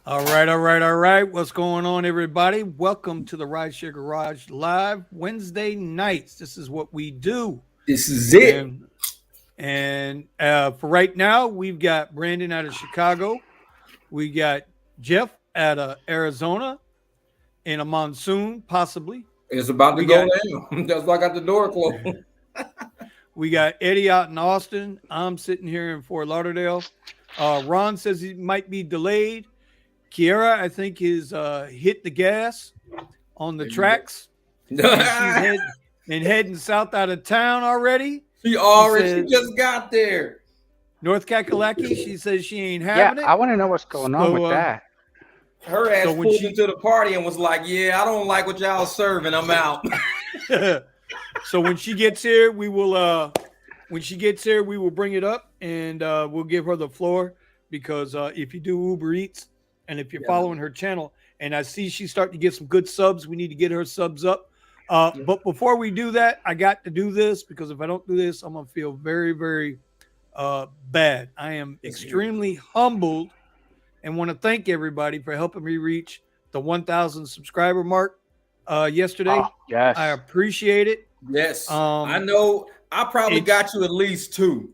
All right. What's going on, everybody? Welcome to the RideShare Garage live Wednesday nights. This is what we do, This is it. and for right now, we've got Brandon out of Chicago. We got Jeff out of Arizona in a monsoon, possibly. It's about to We go got down. That's why I got the door closed. we got Eddie out in Austin. I'm sitting here in Fort Lauderdale. Ron says he might be delayed. Kiera, I think, is hit the gas on the There you go. tracks, and heading south out of town already. She just got there. North Kakalaki. She says she ain't Yeah, having it. I want to know what's going on with So, that. Her ass so when pulled she into the party and was like, "Yeah, I don't like what y'all serving. I'm out." so when she gets here, we will. When she gets here, we will bring it up and we'll give her the floor because if you do Uber Eats and if you're Yeah. following her channel, and I see she's starting to get some good subs, we need to get her subs up. But before we do that, I got to do this because if I don't do this, I'm gonna feel very, very bad. I am extremely humbled and want to thank everybody for helping me reach the 1,000 subscriber mark yesterday. Oh, yes. I appreciate it. Yes, I Um, know. I probably it's got you at least two.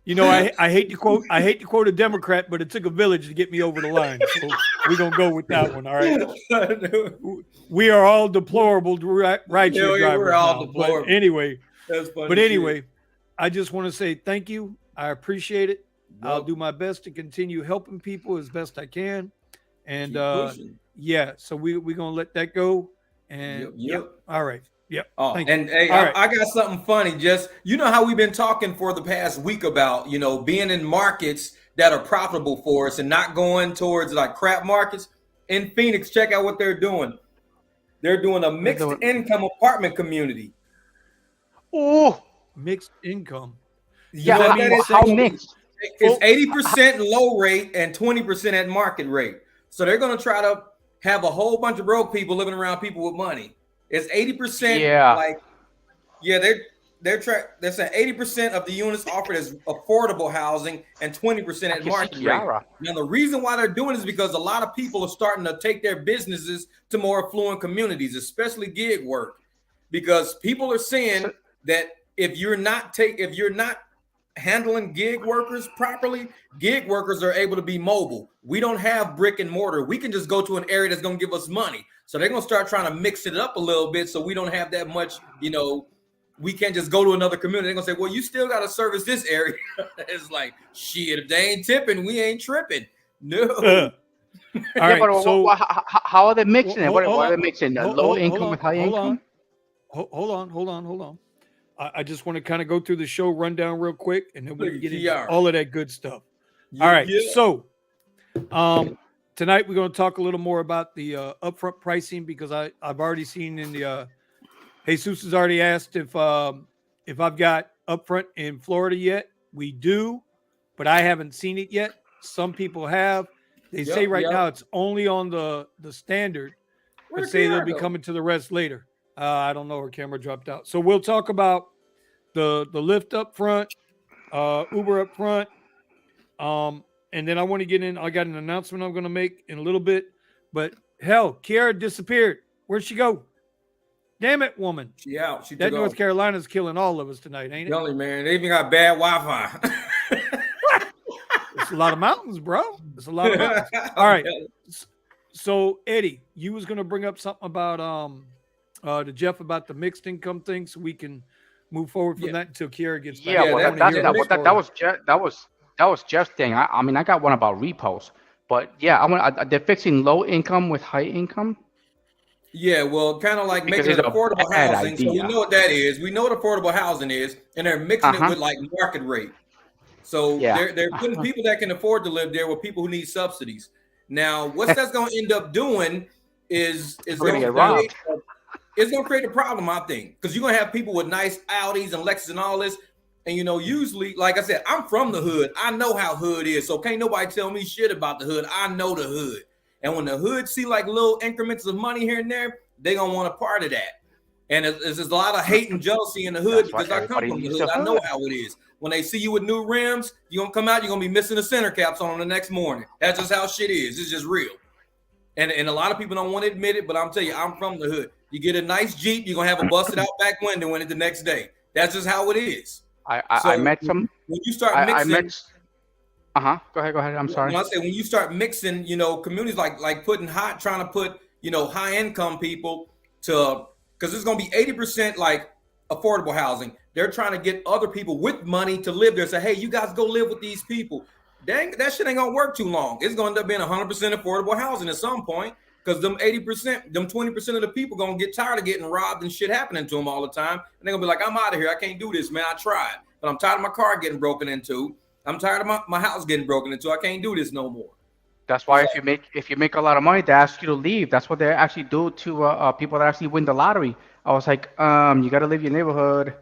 You know, I hate to quote a Democrat, but it took a village to get me over the line. So we're gonna go with that one. All right. We are all deplorable rideshare Hell yeah, drivers we're all now. deplorable. But anyway, That's funny. I just want to say thank you. I appreciate it. I'll Yep. do my best to continue helping people as best I can. And Keep pushing. yeah, so we're gonna let that go. And Yep. yeah, Yep. all right. Yep. Oh, Thank you. and hey, All right. I got something funny. Just you know how we've been talking for the past week about being in markets that are profitable for us and not going towards like crap markets. In Phoenix, check out what they're doing. They're doing a They're mixed doing- income apartment community. Oh, Mixed income. yeah. know what that that mean is? How section? mixed? It's 80% low rate and 20% at market rate. So they're going to try to have a whole bunch of broke people living around people with money. It's 80% Yeah. like they're saying 80% of the units offered as affordable housing and 20% I at can see market rate. Kiara. Now the reason why they're doing it is because a lot of people are starting to take their businesses to more affluent communities, especially gig work, because people are seeing that if you're not handling gig workers properly, gig workers are able to be mobile. We don't have brick and mortar. We can just go to an area that's going to give us money. So they're going to start trying to mix it up a little bit so we don't have that much, we can't just go to another community. They're going to say, well, you still got to service this area. It's like, shit, if they ain't tipping, we ain't tripping. No. All Yeah, right. but So how are they mixing it? What are they mixing? Low hold income on, with high hold income? on. Hold on. I just want to kind of go through the show rundown real quick, and then we Look can at get into TR. all of that good stuff. All right. Yeah. So tonight we're going to talk a little more about the upfront pricing because I've already seen in the Jesus has already asked if I've got upfront in Florida yet. We do, but I haven't seen it yet. Some people have. They say right now it's only on the standard, but say they'll be coming to the rest later. I don't know. Her camera dropped out. So we'll talk about the Lyft up front, Uber up front, and then I want to get in. I got an announcement I'm going to make in a little bit. But hell, Kiara disappeared. Where'd she go? Damn it, woman! She out. She That took North off. Carolina's killing all of us tonight, ain't it? Telling you, man, they even got bad Wi-Fi. It's a lot of mountains, bro. It's a lot of mountains. All right. So Eddie, you was going to bring up something about to Jeff about the mixed income thing, so we can move forward from that until Kiara gets back. Yeah, Yeah, well, that was Jeff's thing. I mean, I got one about repos, but yeah, they're fixing low income with high income. Yeah, well, kind of like Because making it it's a affordable bad housing. So we idea. know what that is. We know what affordable housing is, and they're mixing it with like market rate. So Yeah. they're putting people that can afford to live there with people who need subsidies. Now, what that's going to end up doing is Gonna get robbed. it's going to create a problem, I think, because you're going to have people with nice Audis and Lexus and all this. And, usually, like I said, I'm from the hood. I know how hood is. So can't nobody tell me shit about the hood. I know the hood. And when the hood see like little increments of money here and there, they're going to want a part of that. And there's a lot of hate and jealousy in the hood That's why because I come everybody from the leaves hood. the I know hood. how it is. When they see you with new rims, you're going to come out, you're going to be missing the center caps on the next morning. That's just how shit is. It's just real. And a lot of people don't want to admit it, but I'm telling you, I'm from the hood. You get a nice Jeep, you're going to have a busted out back window in it the next day. That's just how it is. I met some. When you start I mixing, met. Go ahead. I'm sorry. when I say when you start mixing, communities like trying to put, high income people to, because it's going to be 80% like affordable housing. They're trying to get other people with money to live there. Say, hey, you guys go live with these people. Dang, that shit ain't gonna work too long. It's gonna end up being 100% affordable housing at some point, because them 80%, them 20% of the people gonna get tired of getting robbed and shit happening to them all the time, and they're gonna be like, I'm out of here. I can't do this, man. I tried, but I'm tired of my car getting broken into. I'm tired of my house getting broken into. I can't do this no more. That's why if you make a lot of money, they ask you to leave. That's what they actually do to people that actually win the lottery. I was like, you got to leave your neighborhood.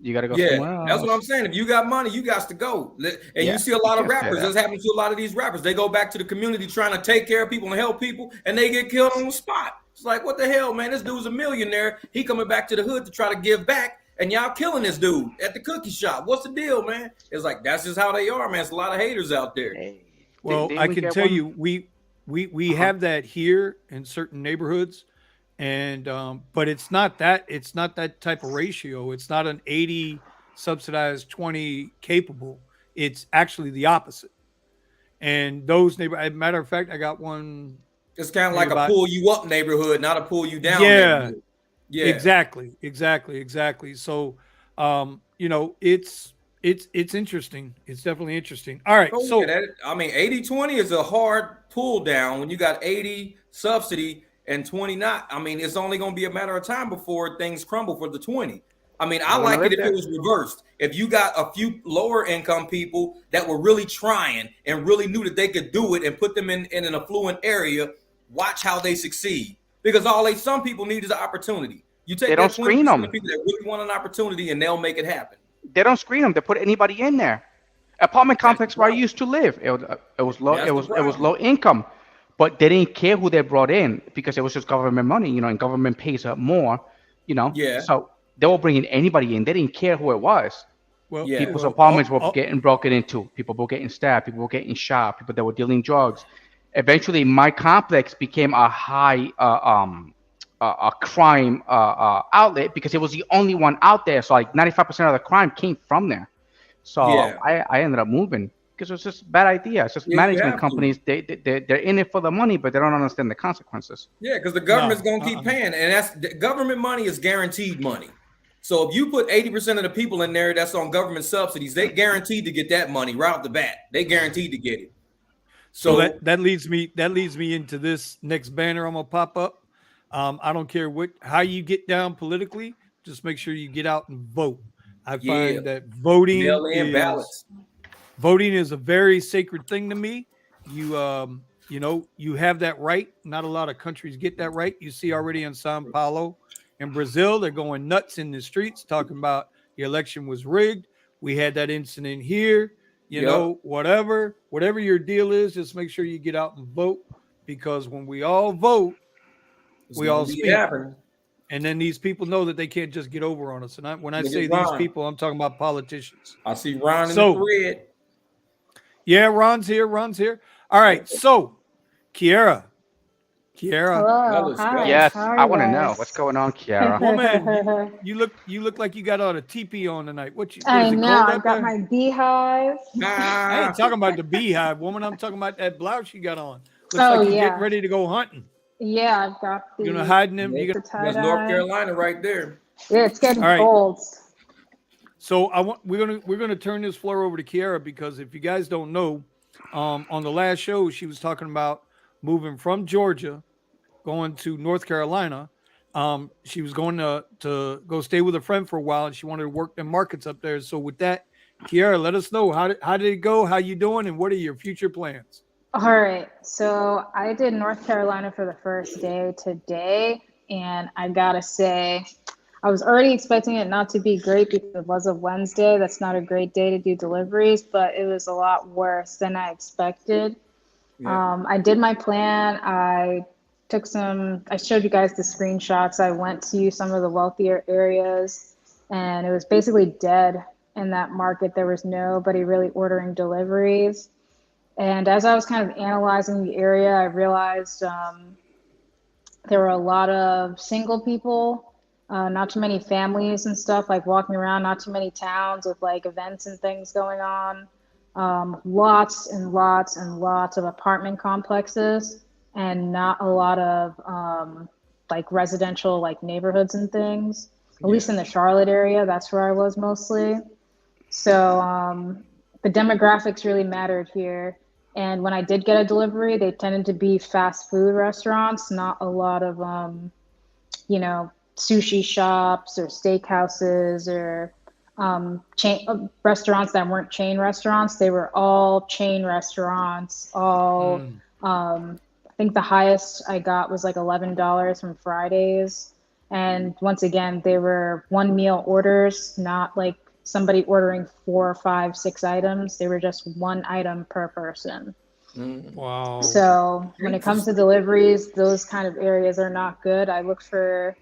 You got to go somewhere else. That's what I'm saying. If you got money, you got to go. And you see a lot of rappers. That's happening to a lot of these rappers. They go back to the community trying to take care of people and help people, and they get killed on the spot. It's like, what the hell, man? This dude's a millionaire. He coming back to the hood to try to give back, and y'all killing this dude at the cookie shop. What's the deal, man? It's like, that's just how they are, man. It's a lot of haters out there. Well, I can tell you, we have that here in certain neighborhoods. And but it's not that type of ratio. It's not an 80 subsidized, 20 capable. It's actually the opposite. And those matter of fact, I got one. It's kind of like a pull you up neighborhood, not a pull you down. Yeah, exactly. So, it's interesting. It's definitely interesting. All right. 80-20 is a hard pull down when you got 80 subsidy and 20 not. I mean, it's only going to be a matter of time before things crumble for the 20. I mean, I like it if it was reversed. If you got a few lower income people that were really trying and really knew that they could do it and put them in an affluent area, watch how they succeed. Because some people need is an opportunity. You take that 20% of people that really want an opportunity and they'll make it happen. They don't screen them. They put anybody in there. Apartment complex where I used to live, it was low. It was low income. But they didn't care who they brought in because it was just government money, and government pays up more, Yeah. So they were bringing anybody in. They didn't care who it was. People's apartments were getting broken into. People were getting stabbed. People were getting shot. People that were dealing drugs. Eventually, my complex became a high a crime outlet because it was the only one out there. So like 95% of the crime came from there. So I ended up moving. Because it's just a bad idea. It's just management companies. They're in it for the money, but they don't understand the consequences. Yeah, because the government's gonna keep paying, and government money is guaranteed money. So if you put 80% of the people in there that's on government subsidies, they guaranteed to get that money right off the bat. They guaranteed to get it. So that leads me into this next banner I'm gonna pop up. I don't care how you get down politically, just make sure you get out and vote. I find that voting is a very sacred thing to me. You have that right. Not a lot of countries get that right. You see already in Sao Paulo and Brazil, they're going nuts in the streets talking about the election was rigged. We had that incident here. Whatever your deal is, just make sure you get out and vote, because when we all vote, we all speak. And then these people know that they can't just get over on us. And when I say these people, I'm talking about politicians. I see Ron in the thread. Yeah, Ron's here. All right, so Kiara. Hello. Hi. Yes, I want to know what's going on, Kiara. Woman, you look like you got on a teepee on tonight. I know. I got my beehive. I ain't talking about the beehive, woman. I'm talking about that blouse you got on. Looks like you're getting ready to go hunting. Yeah, I've got the. You're gonna hide in them. That's North Carolina right there. Yeah, it's getting cold. So we're gonna turn this floor over to Kiara, because if you guys don't know, on the last show she was talking about moving from Georgia, going to North Carolina. She was going to go stay with a friend for a while, and she wanted to work the markets up there. So with that, Kiara, let us know how did it go? How you doing, and what are your future plans? All right, so I did North Carolina for the first day today, and I gotta say, I was already expecting it not to be great because it was a Wednesday. That's not a great day to do deliveries, but it was a lot worse than I expected. Yeah. I did my plan. I I showed you guys the screenshots. I went to some of the wealthier areas and it was basically dead in that market. There was nobody really ordering deliveries. And as I was kind of analyzing the area, I realized there were a lot of single people, not too many families and stuff, like walking around, not too many towns with like events and things going on. Lots and lots and lots of apartment complexes and not a lot of like residential like neighborhoods and things, at least in the Charlotte area. That's where I was mostly. So the demographics really mattered here. And when I did get a delivery, they tended to be fast food restaurants, not a lot of, sushi shops or steakhouses or chain restaurants that weren't chain restaurants. They were all chain restaurants. I think the highest I got was like $11 from Fridays. And once again, they were one meal orders, not like somebody ordering 4, 5, 6 items. They were just one item per person. Wow. So when it comes to deliveries, those kind of areas are not good. I look for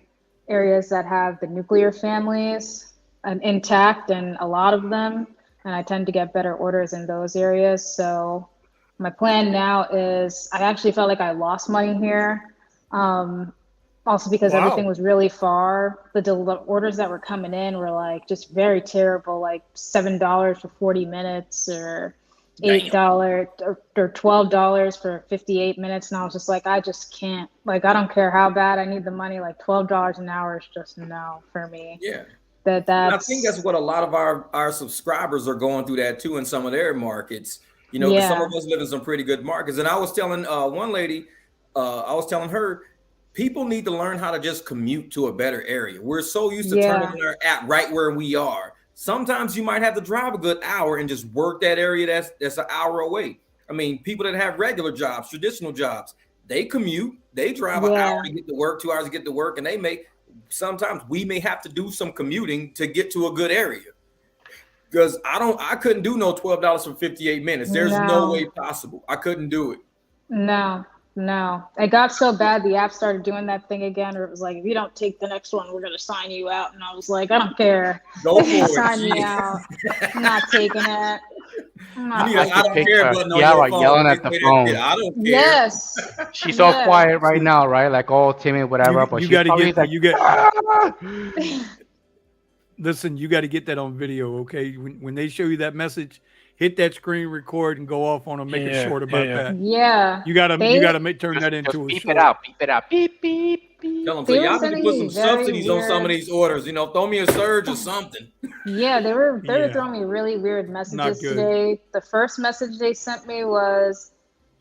areas that have the nuclear families intact, and a lot of them, and I tend to get better orders in those areas. So my plan now is, I actually felt like I lost money here. Also because everything was really far. The orders that were coming in were like just very terrible, like $7 for 40 minutes or $8 or $12 for 58 minutes. And I was just like, I just can't, like, I don't care how bad I need the money. Like $12 an hour is just no for me. Yeah. I think that's what a lot of our subscribers are going through that too in some of their markets. You know, some of us live in some pretty good markets. And I was telling one lady, I was telling her, people need to learn how to just commute to a better area. We're so used to turning on our app right where we are. Sometimes you might have to drive a good hour and just work that area that's an hour away. I mean, people that have regular jobs, traditional jobs, they commute, they drive an hour to get to work, 2 hours to get to work, and sometimes we may have to do some commuting to get to a good area. Because I couldn't do no $12 for 58 minutes. There's no way possible. I couldn't do it. No, it got so bad the app started doing that thing again where it was like, if you don't take the next one, we're going to sign you out. And I was like, I don't care. Go for it. Sign me out. I'm not taking it. I don't care button on your phone. Yelling at the phone. I don't care. Yes. She's all quiet right now, right? Like all timid, whatever. But you got to get Listen, you got to get that on video, okay? When they show you that message, hit that screen record and go off on them. Make it short about that. Yeah. You gotta turn that into a beep short. Beep it out. Beep, beep, beep. Tell them, so y'all need to put some subsidies on some of these orders. You know, throw me a surge or something. Yeah, they were throwing me really weird messages today. The first message they sent me was,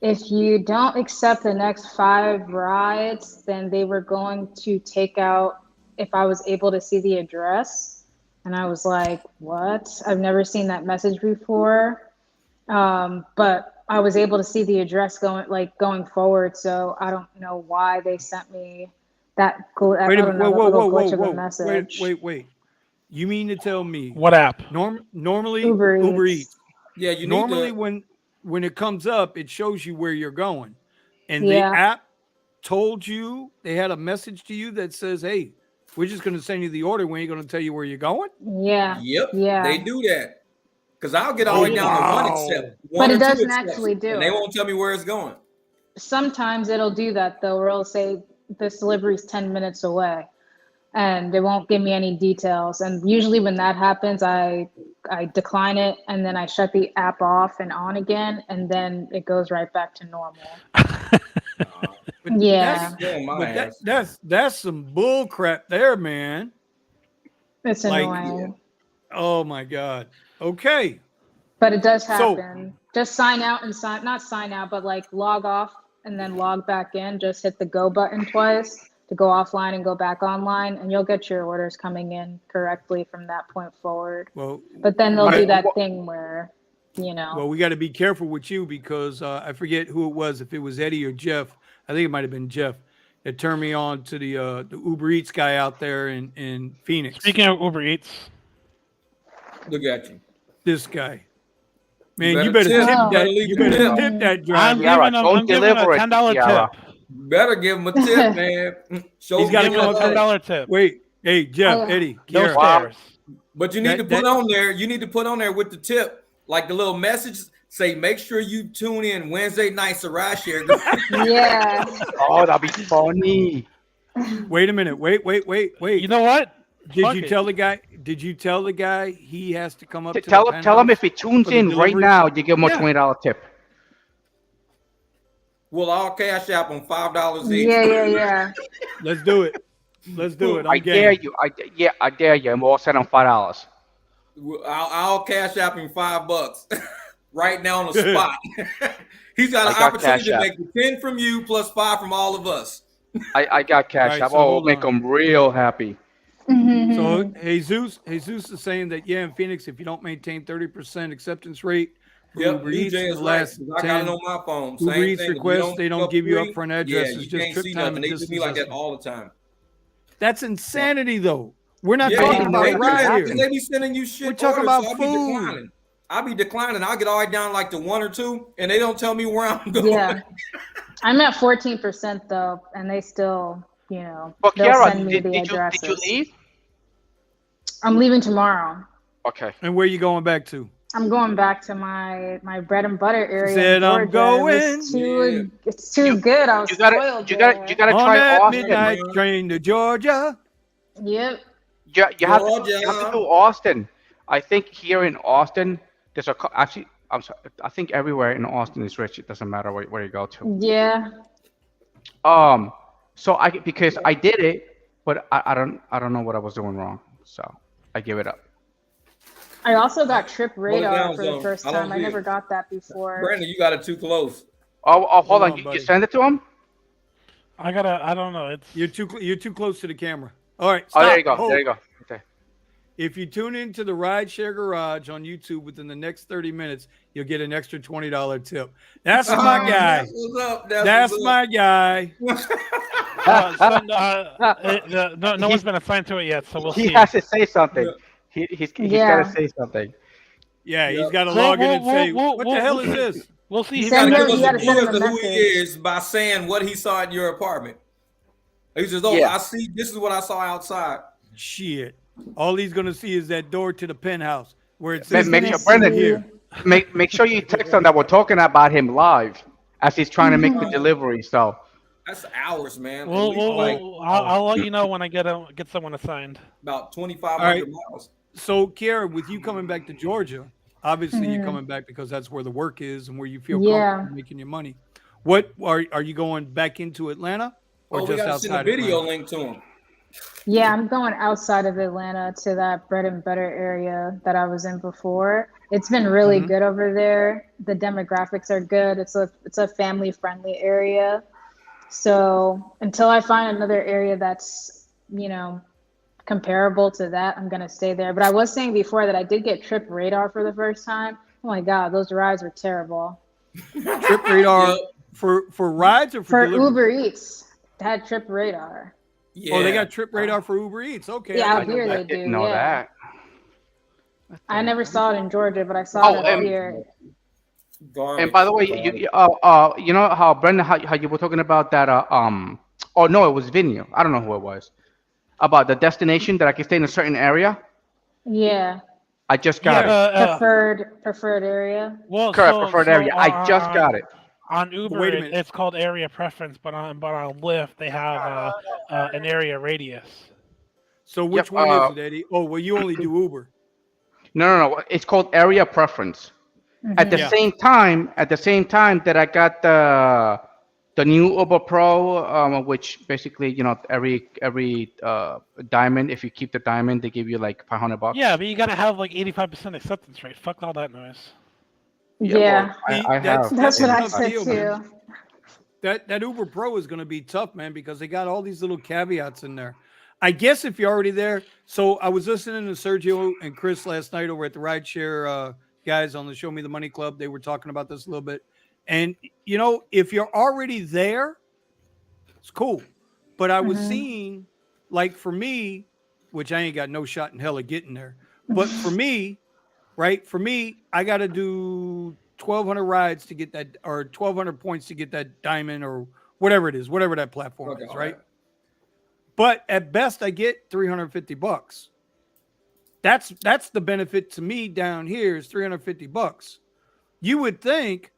if you don't accept the next 5 rides, then they were going to take out if I was able to see the address. And I was like, what? I've never seen that message before. But I was able to see the address going forward. So I don't know why they sent me that glitch of a message. Wait. You mean to tell me what app? Normally Uber Eats. Yeah, normally when it comes up, it shows you where you're going. And the app told you, they had a message to you that says, hey, we're just going to send you the order. We ain't going to tell you where you're going. Yeah. Yep. Yeah. They do that. Because I'll get all the way down to one accept. But it doesn't actually do it. And they won't tell me where it's going. Sometimes it'll do that, though, where it'll say this delivery is 10 minutes away. And they won't give me any details. And usually when that happens, I decline it. And then I shut the app off and on again. And then it goes right back to normal. That's some bull crap there, man. It's annoying. Oh my God. Okay. But it does happen. Just sign out and not sign out, but like log off and then log back in. Just hit the go button twice to go offline and go back online, and you'll get your orders coming in correctly from that point forward. But then they'll do that thing where, Well, we got to be careful with you because I forget who it was, if it was Eddie or Jeff. I think it might have been Jeff that turned me on to the Uber Eats guy out there in Phoenix. Speaking of Uber Eats, look at you, this guy. Man, you better tip that. You better tip that driver. I'm giving a $10 tip. Better give him a tip, man. He's got to Give him come a up $10 tip. Wait, hey Jeff, Eddie, No Kiara. stairs. But you need to put on there. You need to put on there with the tip, like the little message. Say, make sure you tune in Wednesday nights to RideShare Garage. Yeah. Oh, that'd be funny. Wait a minute. Wait. You know what? Did you tell the guy he has to come up to Tell him if he for tunes the in right delivery? now, you give him a Yeah. $20 tip. Well, I'll cash out on $5 each. Yeah. Let's do it. I'm I dare you. I dare you. And we'll all set on $5. I'll cash out him $5 right now on the spot. He's got an opportunity to make the 10 from you plus 5 from all of us. I got cash Right, out. so We'll make him real happy. So Jesus is saying that in Phoenix, if you don't maintain 30% acceptance rate for Uber Eats in the last I got it on my phone. Uber Same Eats thing. requests, they don't give you free, upfront addresses, you just can't trip see time nothing. and They do distance me like that estimate. all the time. That's insanity, though. We're not Yeah, talking about they ride here. They be sending you shit. We're talking orders, about so food. I'll be declining. I'll get all the way down like to 1 or 2, and they don't tell me where I'm going. Yeah. I'm at 14% though, and they still, But they'll Kiara, send me the addresses. did you leave? I'm leaving tomorrow. Okay. And where are you going back to? I'm going back to my bread and butter area. Said in I'm Georgia. going. It's too good. I was You gotta On try that Austin. midnight train to Georgia. Yep. You have to do Austin. I think here in Austin, there's actually. I'm sorry. I think everywhere in Austin is rich. It doesn't matter where you go to. Yeah. So because I did it, but I don't know what I was doing wrong. So I give it up. I also got Trip Radar down, for the Zone. first I don't time. I see never it. got that before. Brandon, you got it too close. Oh, hold on. on, You buddy. send it to him? I don't know. It's You're too close to the camera. All right. Oh, there stop. you go. Hold. There you go. Okay. If you tune into the RideShare Garage on YouTube within the next 30 minutes, you'll get an extra $20 tip. That's my guy. That's what's up. That's my guy. no one's been assigned to it yet, so we'll see. He has to say something. He's Yeah. got to say something. Yeah, he's Yep. got to log in and say, We'll- what the hell is this? We'll see. He's Send got to him- give you us gotta a send him clue as a to who he message. is by saying what he saw in your apartment. He says, "Oh, Yeah. I see. This is what I saw outside." Shit. All he's going to see is that door to the penthouse where it says, Make sure, Yes, Brendan, here. make sure you text him that we're talking about him live as he's trying to make the delivery. So That's hours, man. At We'll, least we'll, like I'll let you know when I get someone assigned. about 2,500 miles. So, Kiara, with you coming back to Georgia, obviously you're coming back because that's where the work is and where you feel Yeah. comfortable making your money. What are you going back into Atlanta or We just got to send a outside video Atlanta? link to him. Yeah, I'm going outside of Atlanta to that bread and butter area that I was in before. It's been really good over there. The demographics are good. It's a family friendly area. So until I find another area that's, comparable to that, I'm gonna stay there. But I was saying before that I did get Trip Radar for the first time. Oh my God, those rides were terrible. Trip Radar Yep. for rides or For delivery? Uber Eats, they had Trip Radar. Yeah. Oh, they got Trip Radar for Uber Eats. Okay. Yeah, I out know here that. they do. didn't know Yeah. that. I never saw it in Georgia, but I saw it up here. Garbage. And by the way, you know how Brendan, how you were talking about that? Oh no, it was Vinny. I don't know who it was. About the destination that I can stay in a certain area. Yeah, I just got it. preferred area. Well, Correct, preferred area. I just got it. On Uber, Wait a minute. it's called area preference, but on Lyft, they have an area radius. So which Yep, one is it, Eddie? Oh, well, you only do Uber. No. It's called area preference. At the Yeah. same time that I got the new Uber Pro, which basically, every diamond, if you keep the diamond, they give you like $500. Yeah, but you gotta have like 85% acceptance rate. Fuck all that noise. Yeah, well, I that's- have. that's what I tough said deal, too. man. That Uber Pro is going to be tough, man, because they got all these little caveats in there. I guess if you're already there. So I was listening to Sergio and Chris last night over at the RideShare guys on the Show Me the Money Club. They were talking about this a little bit. And, if you're already there, it's cool. But I was seeing, like for me, which I ain't got no shot in hell of getting there. But for me, right? For me, I got to do 1,200 rides to get that, or 1,200 points to get that diamond or whatever it is, whatever that platform is, right? But at best, I get $350. That's the benefit to me down here is $350. You would think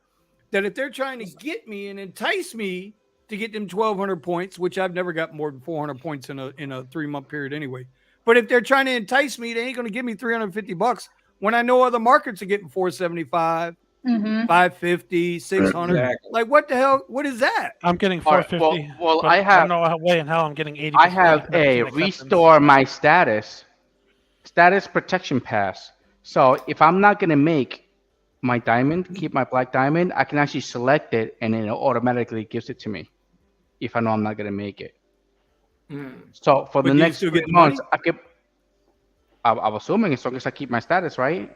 that if they're trying to get me and entice me to get them 1,200 points, which I've never got more than 400 points in a 3-month period anyway. But if they're trying to entice me, they ain't going to give me $350 when I know other markets are getting 475, 550, 600. Exactly. Like what the hell? What is that? I'm getting 450. Well, I have no way in hell I'm getting 80. I have a restore my status protection pass. So if I'm not going to make my diamond, keep my black diamond, I can actually select it and it automatically gives it to me if I know I'm not going to make it. So for the next 3 months, I'm assuming as long as I keep my status, right?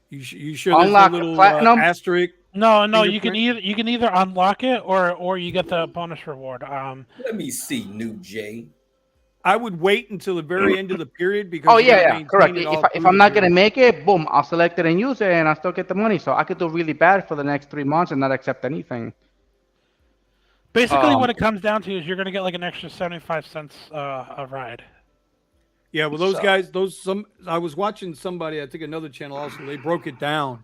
You sure unlock there's a little platinum asterisk? No, you can either unlock it or you get the bonus reward. Let me see, New Jay. I would wait until the very end of the period because correct. If I'm not gonna make it, boom, I'll select it and use it, and I still get the money. So I could do really bad for the next 3 months and not accept anything. Basically, what it comes down to is you're gonna get like an extra 75 cents a ride. Yeah, well, those guys, I was watching somebody, I think another channel also, they broke it down.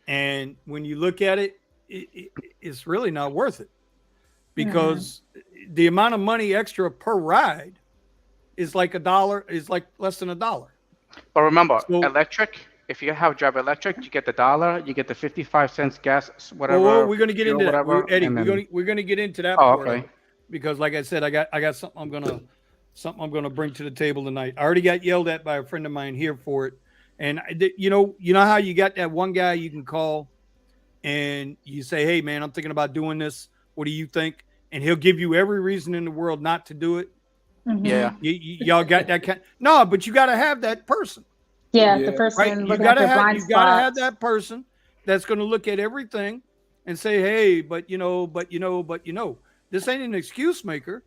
And when you look at it, it's really not worth it because the amount of money extra per ride is like $1, is like less than $1. But remember, electric, if you have drive electric, you get the $1, you get the 55 cents gas, whatever. Well, we're going to get into that. Eddie, we're going to get into that. Okay. Because like I said, I got something I'm going to bring to the table tonight. I already got yelled at by a friend of mine here for it. And you know how you got that one guy you can call and you say, "Hey man, I'm thinking about doing this. What do you think?" And he'll give you every reason in the world not to do it. Yeah. Y'all got that kind? No, but you got to have that person. Yeah, the person. Right? You got to have that person that's going to look at everything and say, "Hey, but you know, this ain't an excuse maker.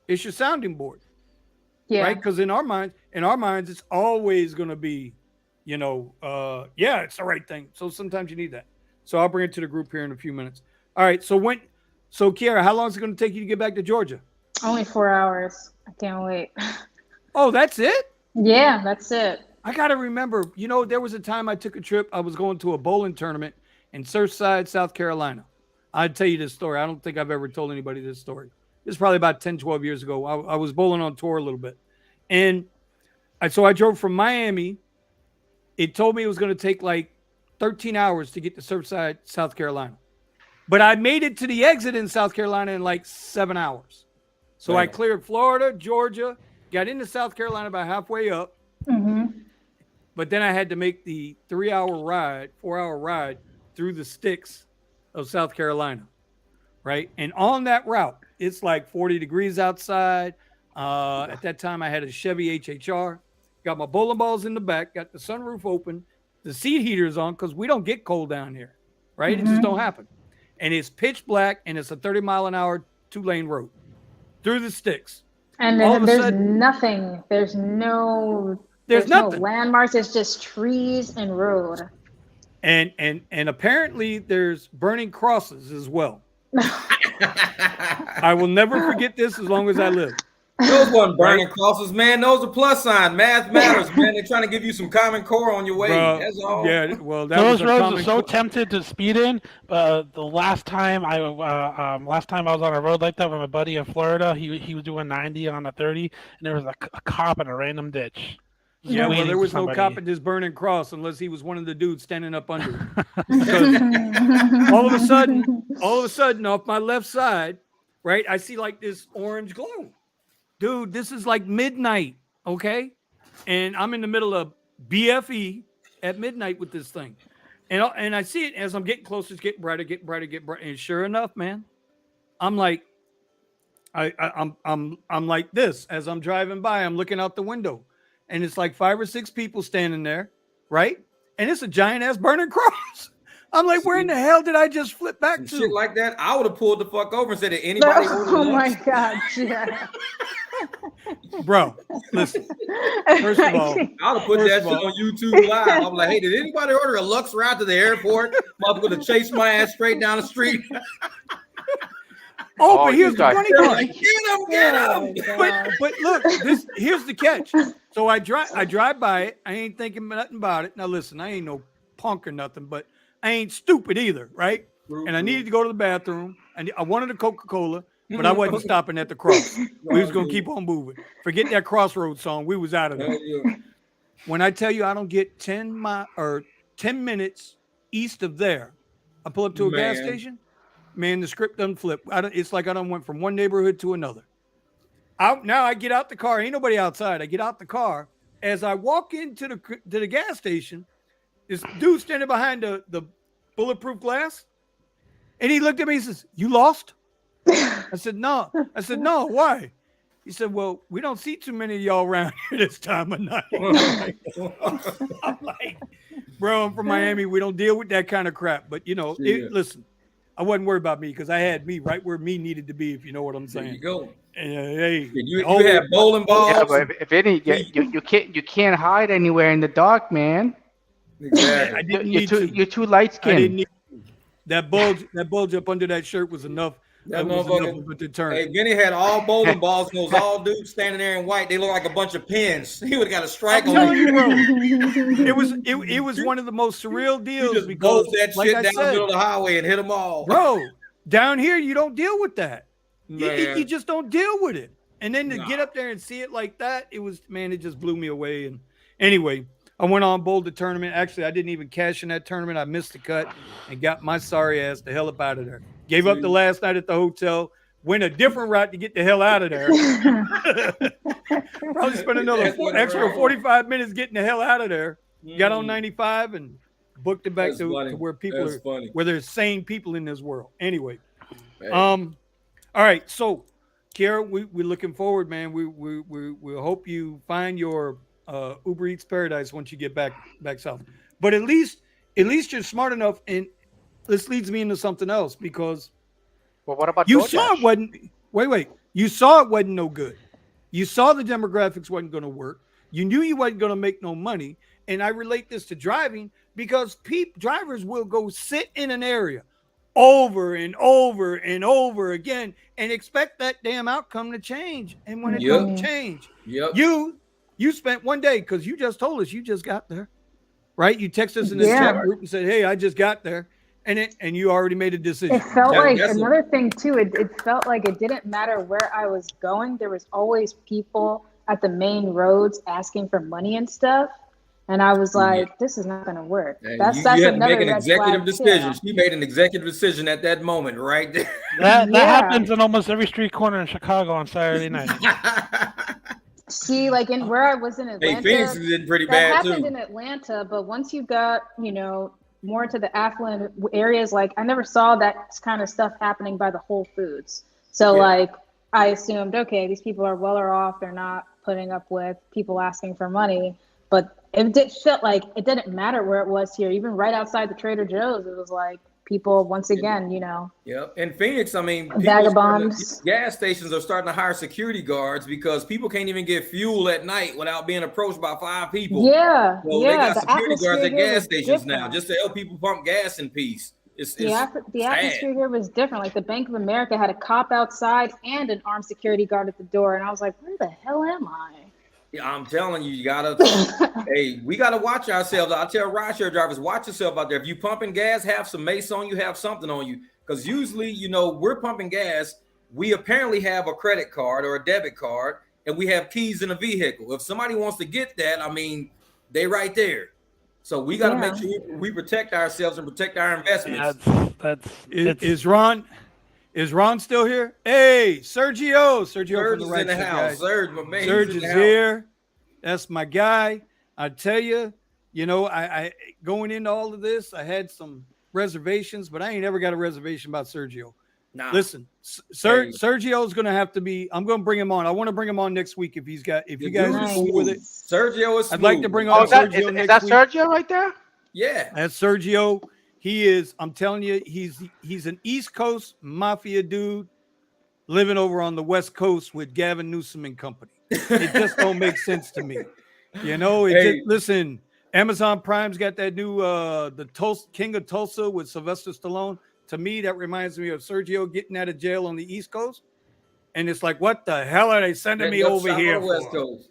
It's your sounding board." Yeah. Right? Because in our minds, it's always going to be, it's the right thing. So sometimes you need that. So I'll bring it to the group here in a few minutes. All right. So Kiara, how long is it going to take you to get back to Georgia? Only 4 hours. I can't wait. Oh, that's it? Yeah, that's it. I got to remember, there was a time I took a trip. I was going to a bowling tournament in Surfside, South Carolina. I'd tell you this story. I don't think I've ever told anybody this story. This is probably about 10, 12 years ago. I was bowling on tour a little bit. And so I drove from Miami. It told me it was going to take like 13 hours to get to Surfside, South Carolina. But I made it to the exit in South Carolina in like 7 hours. So I cleared Florida, Georgia, got into South Carolina about halfway up. But then I had to make the 4-hour ride through the sticks of South Carolina. Right. And on that route, it's like 40 degrees outside. At that time, I had a Chevy HHR, got my bowling balls in the back, got the sunroof open, the seat heaters on because we don't get cold down here. Right. It just don't happen. And it's pitch black and it's a 30-mile-an-hour 2-lane road through the sticks. And then there's nothing. There's no landmarks. It's just trees and road. And apparently there's burning crosses as well. I will never forget this as long as I live. Those weren't burning crosses, man. Those are plus sign. Math matters, man. They're trying to give you some Common Core on your way. That's all. Yeah, well, those roads are so tempted to speed in. The last time I was on a road like that with my buddy in Florida, he was doing 90 on a 30, and there was a cop in a random ditch. Yeah, well, there was no cop at this burning cross unless he was one of the dudes standing up under it. all of a sudden, off my left side, right, I see like this orange glow. Dude, this is like midnight, okay? And I'm in the middle of BFE at midnight with this thing. And I see it as I'm getting closer, it's getting brighter. And sure enough, man, I'm like, I'm like this as I'm driving by. I'm looking out the window. And it's like 5 or 6 people standing there, right? And it's a giant ass burning cross. I'm like, where in the hell did I just flip back to? Shit like that, I would have pulled the fuck over and said, "Did anybody?" Oh my God, yeah. Bro, listen. First of all, I would have put that shit on YouTube Live. I'm like, "Hey, did anybody order a Lux ride to the airport? I'm going to chase my ass straight down the street." Oh, but here's the funny part. Get him. But look, here's the catch. So I drive by it. I ain't thinking nothing about it. Now listen, I ain't no punk or nothing, but I ain't stupid either, right? And I needed to go to the bathroom, and I wanted a Coca-Cola, but I wasn't stopping at the cross. We was gonna keep on moving. Forget that Crossroads song. We was out of there. When I tell you I don't get 10 minutes east of there, I pull up to a gas station. Man, the script doesn't flip. It's like I done went from one neighborhood to another. Now I get out the car. Ain't nobody outside. I get out the car. As I walk into the gas station, this dude standing behind the bulletproof glass, and he looked at me and says, "You lost?" I said, "No." I said, "No, why?" He said, "Well, we don't see too many of y'all around here this time of night." I'm like, bro, I'm from Miami. We don't deal with that kind of crap. But, listen, I wasn't worried about me because I had me right where me needed to be, if you know what I'm saying. There you go. Hey, you have bowling balls. Yeah, but if any, you can't hide anywhere in the dark, man. Exactly. You're too light skinned. That bulge up under that shirt was enough. That was enough of a deterrent. Hey, Vinny had all bowling balls, and those all dudes standing there in white. They look like a bunch of pins. He would have got a strike on you, bro. It was one of the most surreal deals. Just because that shit down the middle of the highway and hit them all. Bro, down here you don't deal with that. You just don't deal with it. And then to get up there and see it like that, it just blew me away. And anyway, I went on, bowled the tournament. Actually, I didn't even cash in that tournament. I missed the cut and got my sorry ass the hell up out of there. Gave up the last night at the hotel, went a different route to get the hell out of there. Probably spent another extra 45 minutes getting the hell out of there. Got on 95 and booked it back to where people where there's sane people in this world. Anyway, all right. So, Kiara, we're looking forward, man. We hope you find your Uber Eats paradise once you get back south. But at least you're smart enough. And this leads me into something else because what about you DoorDash? saw it wasn't wait. You saw it wasn't no good. You saw the demographics wasn't going to work. You knew you wasn't going to make no money. And I relate this to driving because drivers will go sit in an area over and over and over again and expect that damn outcome to change. And when it don't change, you spent one day because you just told us you just got there, right? You texted us in the chat group and said, "Hey, I just got there." And you already made a decision. It felt like another thing too. It felt like it didn't matter where I was going. There was always people at the main roads asking for money and stuff. And I was like, this is not going to work. That's you had to another make an executive decision. Too. She made an executive decision at that moment, right there. That happens in almost every street corner in Chicago on Saturday night. See, like in where I was in Atlanta, hey, Phoenix is in pretty that bad too. happened in Atlanta, but once you got, more to the affluent areas, like I never saw that kind of stuff happening by the Whole Foods. So like I assumed, okay, these people are well off. They're not putting up with people asking for money. But it felt like it didn't matter where it was here. Even right outside the Trader Joe's, it was like people, once again, Yep. In Phoenix, I mean, vagabonds. Gas stations are starting to hire security guards because people can't even get fuel at night without being approached by 5 people. Yeah. So they got security guards at gas stations now just to help people pump gas in peace. The atmosphere here was different. Like the Bank of America had a cop outside and an armed security guard at the door. And I was like, where the hell am I? Yeah, I'm telling you, you gotta. Hey, we gotta watch ourselves. I tell RideShare drivers, watch yourself out there. If you pumping gas, have some mace on you, have something on you, because usually, we're pumping gas. We apparently have a credit card or a debit card, and we have keys in a vehicle. If somebody wants to get that, I mean, they right there. So we gotta make sure we protect ourselves and protect our investments. Is Ron still here? Hey, Sergio Serge from the is in the house. Guys. Serge, my man. Serge is here. That's my guy. I tell you, I going into all of this, I had some reservations, but I ain't ever got a reservation about Sergio. Nah. Listen, Sergio is going to have to be. I'm going to bring him on. I want to bring him on next week if you guys are cool with it. Sergio is. I'd like to bring on Sergio next week. Is that Sergio right there? Yeah, that's Sergio. He is, I'm telling you, he's an East Coast mafia dude living over on the West Coast with Gavin Newsom and company. It just don't make sense to me. Listen, Amazon Prime's got that new the King of Tulsa with Sylvester Stallone. to me, that reminds me of Sergio getting out of jail on the East Coast. And it's like, what the hell are they sending me over here for? West Coast.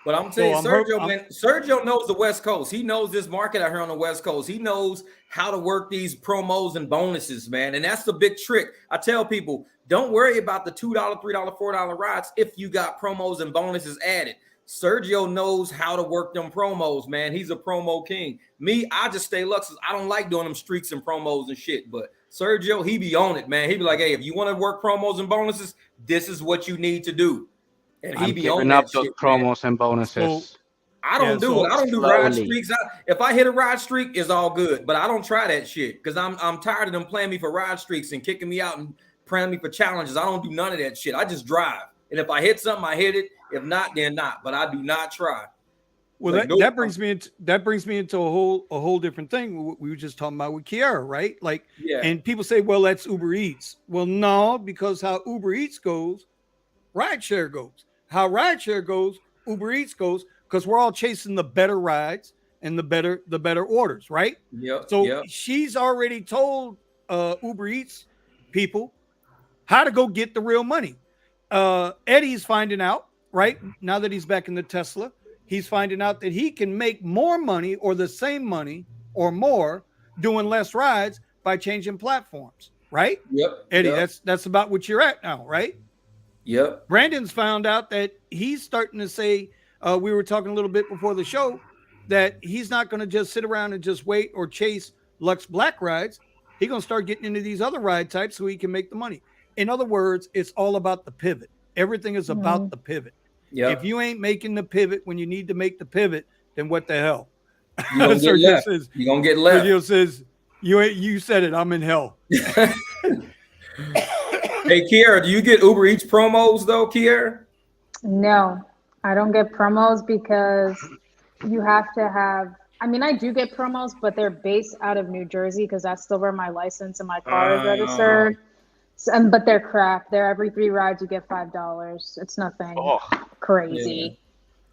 But I'm telling you, Sergio knows the West Coast. He knows this market out here on the West Coast. He knows how to work these promos and bonuses, man. And that's the big trick. I tell people, don't worry about the $2, $3, $4 rides if you got promos and bonuses added. Sergio knows how to work them promos, man. He's a promo king. Me, I just stay Luxus. I don't like doing them streaks and promos and shit. But Sergio, he be on it, man. He be like, hey, if you want to work promos and bonuses, this is what you need to do. And he be on up that those shit, promos and bonuses. So, I don't do it. I don't do ride streaks. If I hit a ride streak, it's all good. But I don't try that shit because I'm tired of them playing me for ride streaks and kicking me out and praying me for challenges. I don't do none of that shit. I just drive. And if I hit something, I hit it. If not, then not. But I do not try. Well, like, that brings me into a whole different thing. We were just talking about with Kiara, right? Like, and people say, well, that's Uber Eats. Well, no, because how Uber Eats goes, RideShare goes. How RideShare goes, Uber Eats goes, because we're all chasing the better rides and the better orders, right? So she's already told Uber Eats people how to go get the real money. Eddie's finding out, right? Now that he's back in the Tesla, he's finding out that he can make more money or the same money or more doing less rides by changing platforms, right? Eddie, that's about what you're at now, right? Brandon's found out that he's starting to say, we were talking a little bit before the show, that he's not going to just sit around and just wait or chase Lux Black rides. He's going to start getting into these other ride types so he can make the money. In other words, it's all about the pivot. Everything is about the pivot. If you ain't making the pivot when you need to make the pivot, then what the hell? You're going to get left. You're going to get left. Sergio says, you said it, I'm in hell. Hey, Kiara, do you get Uber Eats promos though, Kiara? No, I don't get promos because you have to have, I mean, I do get promos, but they're based out of New Jersey because that's still where my license and my car is registered. But they're crap. They're every 3 rides you get $5. It's nothing crazy.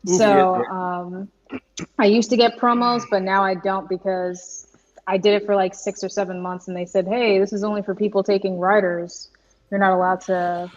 So I used to get promos, but now I don't because I did it for like 6 or 7 months and they said, hey, this is only for people taking riders. You're not allowed to.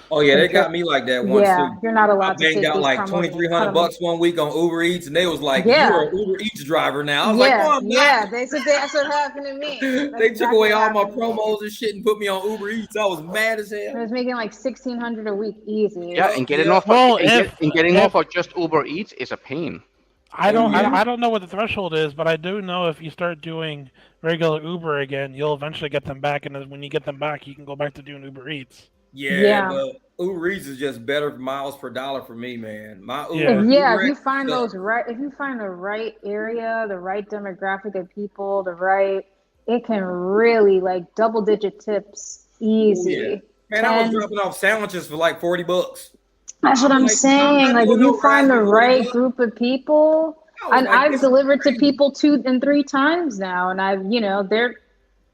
Oh yeah, they got me like that once too. You're not allowed to. I banged out like $2,300 one week on Uber Eats, and they was like, "You're an Uber Eats driver now." I was like, "Oh, I'm not." They said that's what happened to me. They took away all my promos and shit and put me on Uber Eats. I was mad as hell. I was making like $1,600 a week easy. Yeah, and getting off of just Uber Eats is a pain. I don't know what the threshold is, but I do know if you start doing regular Uber again, you'll eventually get them back, and then when you get them back, you can go back to doing Uber Eats. But Uber Eats is just better miles per dollar for me, man. If you find if you find the right area, the right demographic of people, it can really like double-digit tips easy. Man, I was dropping off sandwiches for like $40. That's what I'm saying. Like if you find the right group of people, and I've delivered to people 2 and 3 times now, and I've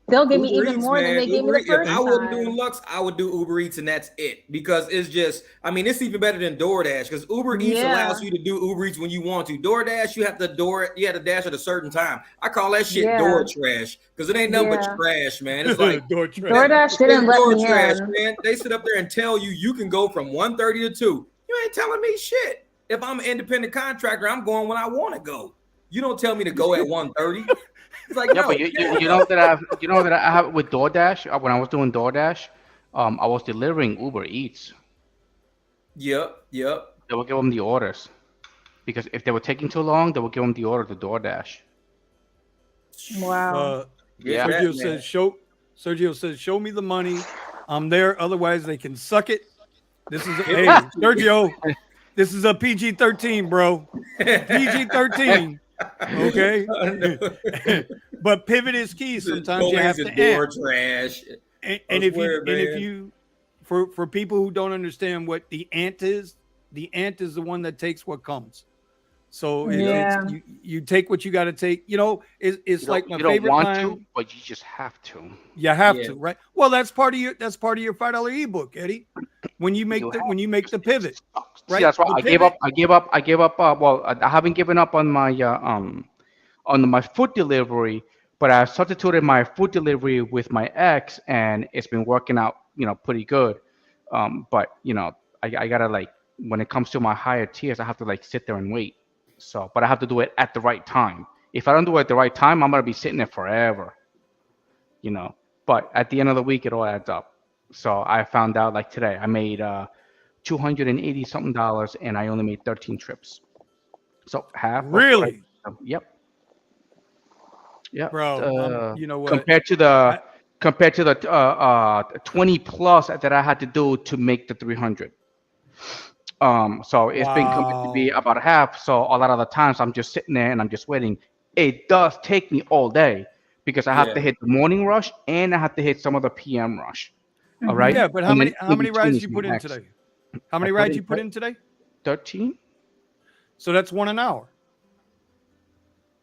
they'll give me even more than they gave me the first time. If I wasn't doing Lux, I would do Uber Eats, and that's it. Because it's just, I mean, it's even better than DoorDash because Uber Eats allows you to do Uber Eats when you want to. DoorDash, you have to dash at a certain time. I call that shit door trash because it ain't nothing but trash, man. It's like DoorDash didn't let me trash, man. They sit up there and tell you can go from 1:30 to 2. You ain't telling me shit. If I'm an independent contractor, I'm going when I want to go. You don't tell me to go at 1:30. It's like, but you know that I have with DoorDash. When I was doing DoorDash, I was delivering Uber Eats. Yep. They would give them the orders because if they were taking too long, they would give them the order to DoorDash. Wow. Sergio says, show me the money. I'm there. Otherwise, they can suck it. This is hey, Sergio. This is a PG-13, bro. PG-13. Okay. But pivot is key. Sometimes you have to door trash. And if you for people who don't understand what the ant is the one that takes what comes. So you take what you got to take. You know, it's like my favorite line. You don't want to, but you just have to. You have to, right? Well, that's part of your $5 ebook, Eddie. When you make the pivot, right? See, that's why I gave up. Well, I haven't given up on my food delivery, But I substituted my food delivery with my ex, and it's been working out, pretty good. But I gotta like when it comes to my higher tiers, I have to like sit there and wait. So, but I have to do it at the right time. If I don't do it at the right time, I'm gonna be sitting there forever. But at the end of the week, it all adds up. So I found out like today, I made $280 something, and I only made 13 trips. So half. Really? Yep. Yeah, bro. You know what? Compared to the 20 plus that I had to do to make the 300. So it's been coming to be about half. So a lot of the times I'm just sitting there and I'm just waiting. It does take me all day because I have to hit the morning rush and I have to hit some of the PM rush. All right. Yeah, but how many rides you put in today? How many rides you put in today? 13. So that's 1 hour.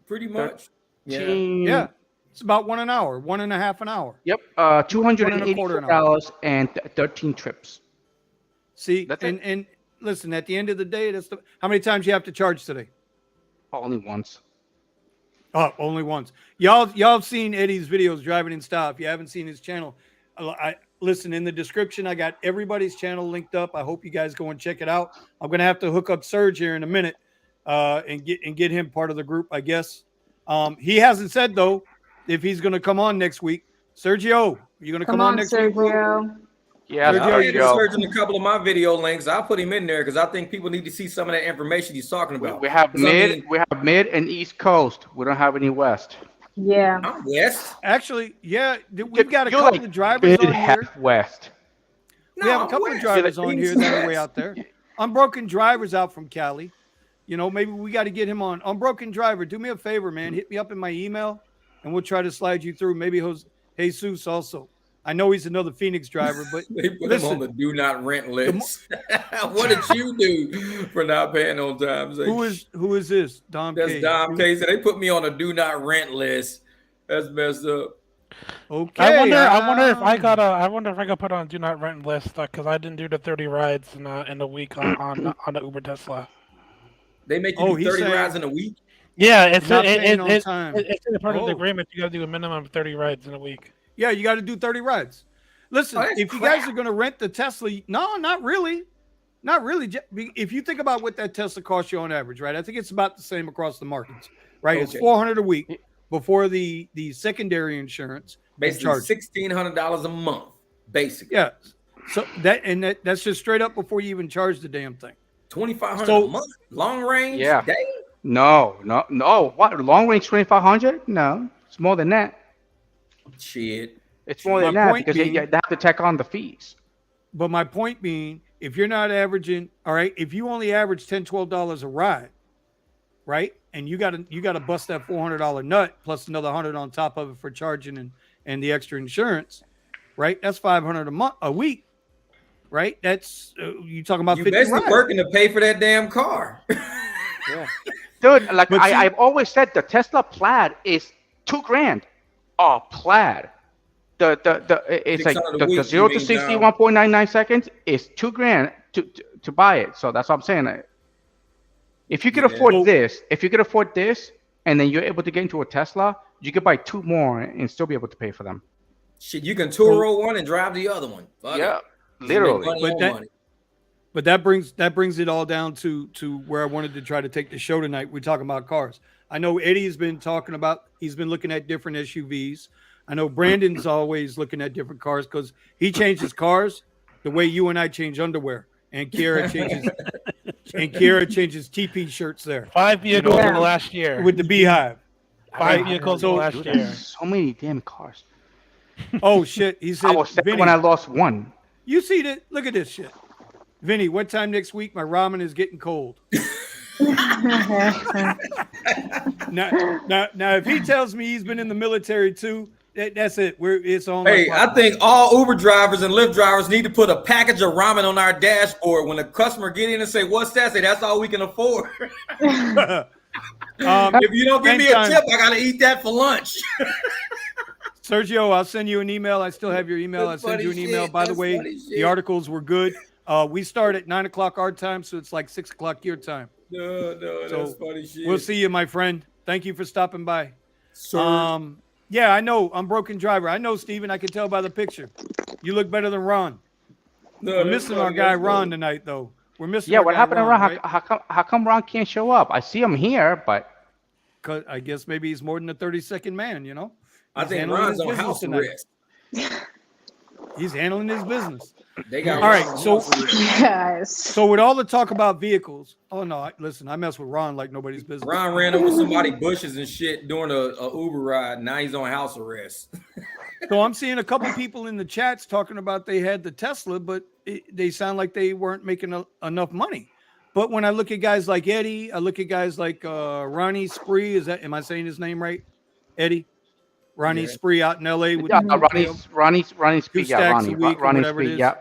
Pretty much. Yeah. It's about 1 hour, 1.5 hour. Yep. $284 and 13 trips. See, and listen, at the end of the day, how many times you have to charge today? Only once. Oh, only once. Y'all have seen Eddie's videos driving in style. If you haven't seen his channel, listen, in the description, I got everybody's channel linked up. I hope you guys go and check it out. I'm gonna have to hook up Serge here in a minute and get him part of the group, I guess. He hasn't said though if he's gonna come on next week. Sergio, are you gonna come on next week, bro? Yeah, Sergio. Searching a couple of my video links. I'll put him in there because I think people need to see some of that information he's talking about. We have mid and East Coast. We don't have any West. Yeah. I'm West. Actually, yeah, we've got a couple of drivers on here. West. We have a couple of drivers on here that are way out there. Unbroken Driver's out from Cali. Maybe we got to get him on. Unbroken Driver, do me a favor, man. Hit me up in my email, and we'll try to slide you through. Maybe Jesus also. I know he's another Phoenix driver, but they put him on the do not rent list. What did you do for not paying on time? Who is this? Dom K. That's Dom K. They put me on a do not rent list. That's messed up. Okay. I wonder if I got put on do not rent list because I didn't do the 30 rides in a week on the Uber Tesla. They make you do 30 rides in a week? Yeah, it's part of the agreement. You got to do a minimum of 30 rides in a week. Yeah, you got to do 30 rides. Listen, if you guys are going to rent the Tesla, no, not really. Not really. If you think about what that Tesla costs you on average, right? I think it's about the same across the markets, right? Okay. It's $400 a week before the secondary insurance. Basically $1,600 a month, basically. Yeah. So that's just straight up before you even charge the damn thing. $2,500 a month, long range. Yeah. Day? No. What long range 2,500? No, it's more than that. Shit. It's more than that because they have to tack on the fees. But my point being, if you're not averaging, all right, if you only average $10, $12 a ride, right, and you got to bust that $400 nut plus another $100 on top of it for charging and the extra insurance, right? That's $500 a week, right? That's you talking about. You basically working to pay for that damn car. Yeah, dude. Like I've always said, the Tesla Plaid is $2,000. Oh, Plaid. It's like the 0 to 60 1.99 seconds is $2,000 to buy it. So that's what I'm saying. If you could afford this, and then you're able to get into a Tesla, you could buy 2 more and still be able to pay for them. Shit, you can Turo one and drive the other one. Literally. But that brings it all down to where I wanted to try to take the show tonight. We're talking about cars. I know Eddie has been he's been looking at different SUVs. I know Brandon's always looking at different cars because he changes cars the way you and I change underwear. And Kiara changes TP shirts there. 5 vehicles in the last year. With the beehive. 5 vehicles in the last year. So many damn cars. Oh shit. He said I was sad when I lost one. You see that? Look at this shit. Vinny, what time next week? My ramen is getting cold. Now, if he tells me he's been in the military too, that's it. It's on. Hey, I think all Uber drivers and Lyft drivers need to put a package of ramen on our dashboard. When the customer get in and say, "What's that?" Say, "That's all we can afford." If you don't give me a tip, I gotta eat that for lunch. Sergio, I'll send you an email. I still have your email. I'll send you an email. By the way, the articles were good. We start at 9 o'clock our time, so it's like 6 o'clock your time. No, that's funny shit. We'll see you, my friend. Thank you for stopping by. Sir. Yeah, I know. I'm broken driver. I know, Steven. I can tell by the picture. You look better than Ron. No, We're that's missing funny, our guy that's Ron funny. tonight, though. We're missing Yeah, our what guy happened to Ron? Ron, right? How come Ron can't show up? I see him here, but 'Cause I guess maybe he's more than a 30-second man, you know? I He's think handling Ron's his on business house tonight. arrest. He's handling his business. They got All Ron right, on so- house arrest. Yes. So with all the talk about vehicles, oh no, listen, I mess with Ron like nobody's business. Ron ran over somebody bushes and shit during a Uber ride. Now he's on house arrest. So I'm seeing a couple people in the chats talking about they had the Tesla, but they sound like they weren't making enough money. But when I look at guys like Eddie, I look at guys like Ronnie Spree. Am I saying his name right? Eddie? Ronnie Yeah. Spree out in LA with yeah, you Ronnie's two speed. Yeah, stacks a week or Ronnie whatever it speed. is. Yeah.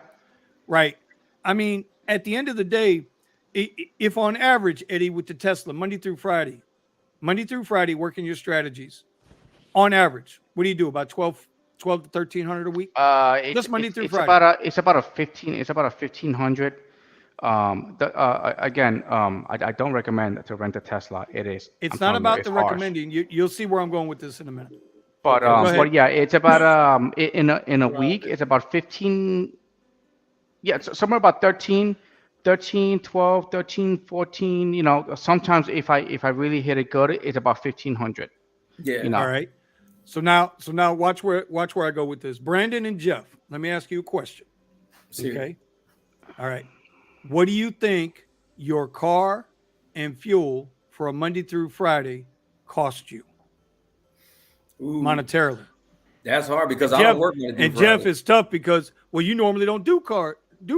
Right. I mean, at the end of the day, if on average, Eddie, with the Tesla, Monday through Friday, working your strategies, on average, what do you do? About 12 to 1,300 a week? Just Monday through Friday. It's about a 1,500. I don't recommend to rent a Tesla. It's I'm not telling you, about it's the harsh. recommending. You'll see where I'm going with this in a minute. But Go ahead. but yeah, it's about in a week, it's about 15. Yeah, it's somewhere about 13, 12, 13, 14. You know, sometimes if I really hit it good, it's about 1,500. Yeah. You know. All right. So now watch where I go with this. Brandon and Jeff, let me ask you a question. Okay. All right. What do you think your car and fuel for a Monday through Friday cost you Ooh, monetarily? that's hard because I Jeff, don't work Monday through and Friday. Jeff is tough because you normally don't do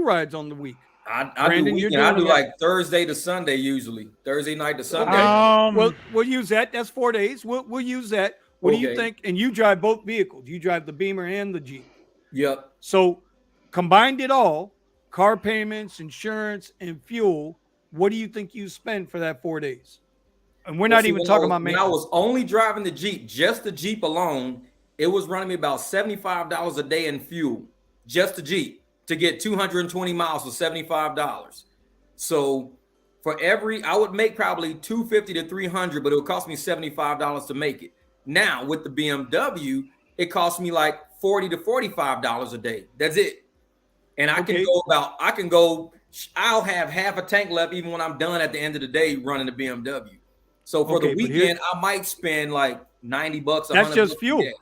rides on the week. I Brandon, do you're weekend. I doing do that. like Thursday to Sunday usually. Thursday night to Sunday. Well, we'll use that. That's 4 days. We'll use that. What do you Okay. think? And you drive both vehicles. You drive the Beamer and the Jeep. Yep. So combined it all, car payments, insurance, and fuel, what do you think you spend for that 4 days? And we're not even talking about when I maintenance. was only driving the Jeep, just the Jeep alone, it was running me about $75 a day in fuel, just the Jeep, to get 220 miles for $75. So for I would make probably $250 to $300, but it would cost me $75 to make it. Now with the BMW, it costs me like $40 to $45 a day. That's it. And I'll have half a tank left even when I'm done at the end of the day running the BMW. So for the weekend, I might spend like $90. That's just fuel. Gas.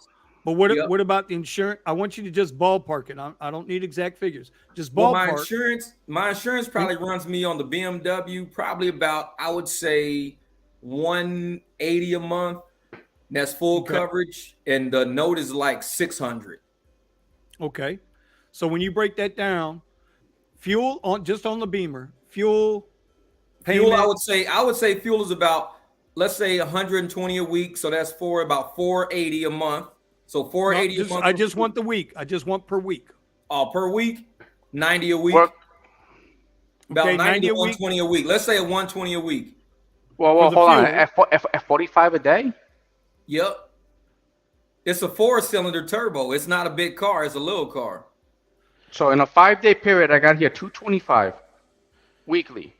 But what about the insurance? I want you to just ballpark it. I don't need exact figures. Just ballpark. Well, my insurance probably runs me on the BMW probably about, I would say, $180 a month. That's full coverage, and the note is like $600. Okay. So when you break that down, fuel on the Beamer, fuel payment. Fuel, I would say fuel is about, let's say, 120 a week. So that's about $480 a month. So $480 a month. I just want the week. I just want per week. Per week, 90 a week. About 90 to 120 a week. Let's say a 120 a week. Well, hold on. At 45 a day? Yep. It's a 4-cylinder turbo. It's not a big car. It's a little car. So in a 5-day period, I got here 225 weekly.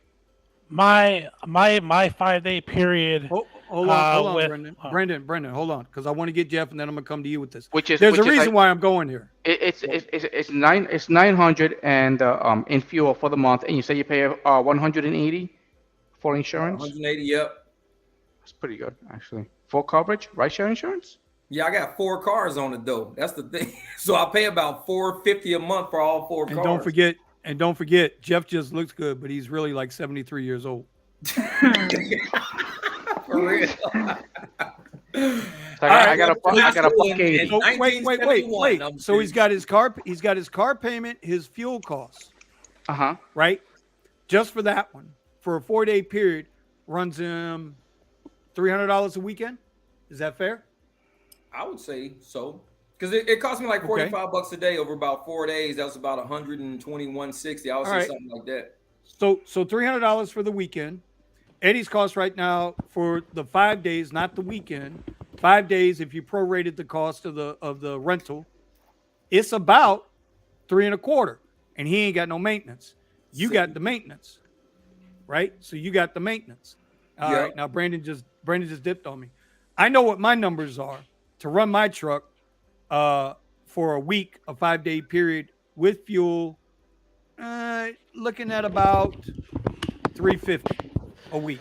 My 5-day period. Hold on, Brendan, hold on, because I want to get Jeff, and then I'm gonna come to you with this. There's a reason why I'm going here. It's 900 and in fuel for the month, and you say you pay 180 for insurance. 180, yep. That's pretty good, actually. Full coverage, RideShare insurance. Yeah, I got 4 cars on it though. That's the thing. So I pay about $450 a month for all 4 cars. And don't forget, Jeff just looks good, but he's really like 73 years old. For real. I got a bucket. So wait. So he's got his car payment, his fuel costs. Right? Just for that one, for a 4-day period, runs him $300 a weekend. Is that fair? I would say so. Because it cost me like $45 a day over about 4 days. That was about 120, 160. I would say something like that. So $300 for the weekend. Eddie's cost right now for the 5 days, not the weekend. 5 days, if you prorated the cost of the rental, it's about $325, and he ain't got no maintenance. You got the maintenance, right? So you got the maintenance. All right. Now Brandon just dipped on me. I know what my numbers are. to run my truck for a week, a 5-day period with fuel, looking at about $350 a week.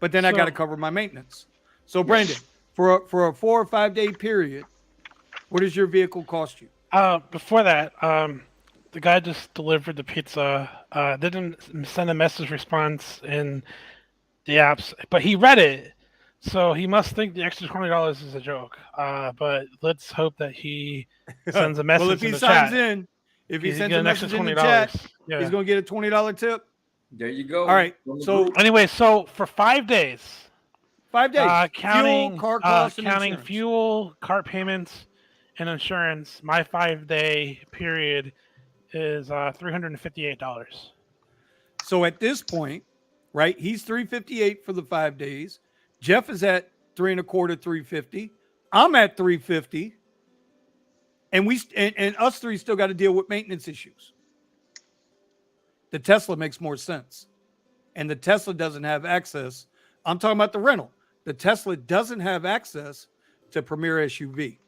But then I got to cover my maintenance. So Brandon, for a 4 or 5 day period, what does your vehicle cost you? Before that, the guy just delivered the pizza. Didn't send a message response in the apps, but he read it, so he must think the extra $20 is a joke. But let's hope that he sends a message well, if he in the signs chat. if he sends a message in the chat, he's going to get a $20 tip. There you go. All right. So anyway, so for 5 days. 5 days. Counting fuel, car costs, and counting insurance. fuel, car payments, and insurance. My 5-day period is $358. So at this point, right, he's $358 for the 5 days. Jeff is at $325, $350. I'm at $350, and and us three still got to deal with maintenance issues. The Tesla makes more sense, and the Tesla doesn't have access. I'm talking about the rental. The Tesla doesn't have access to Premier SUV,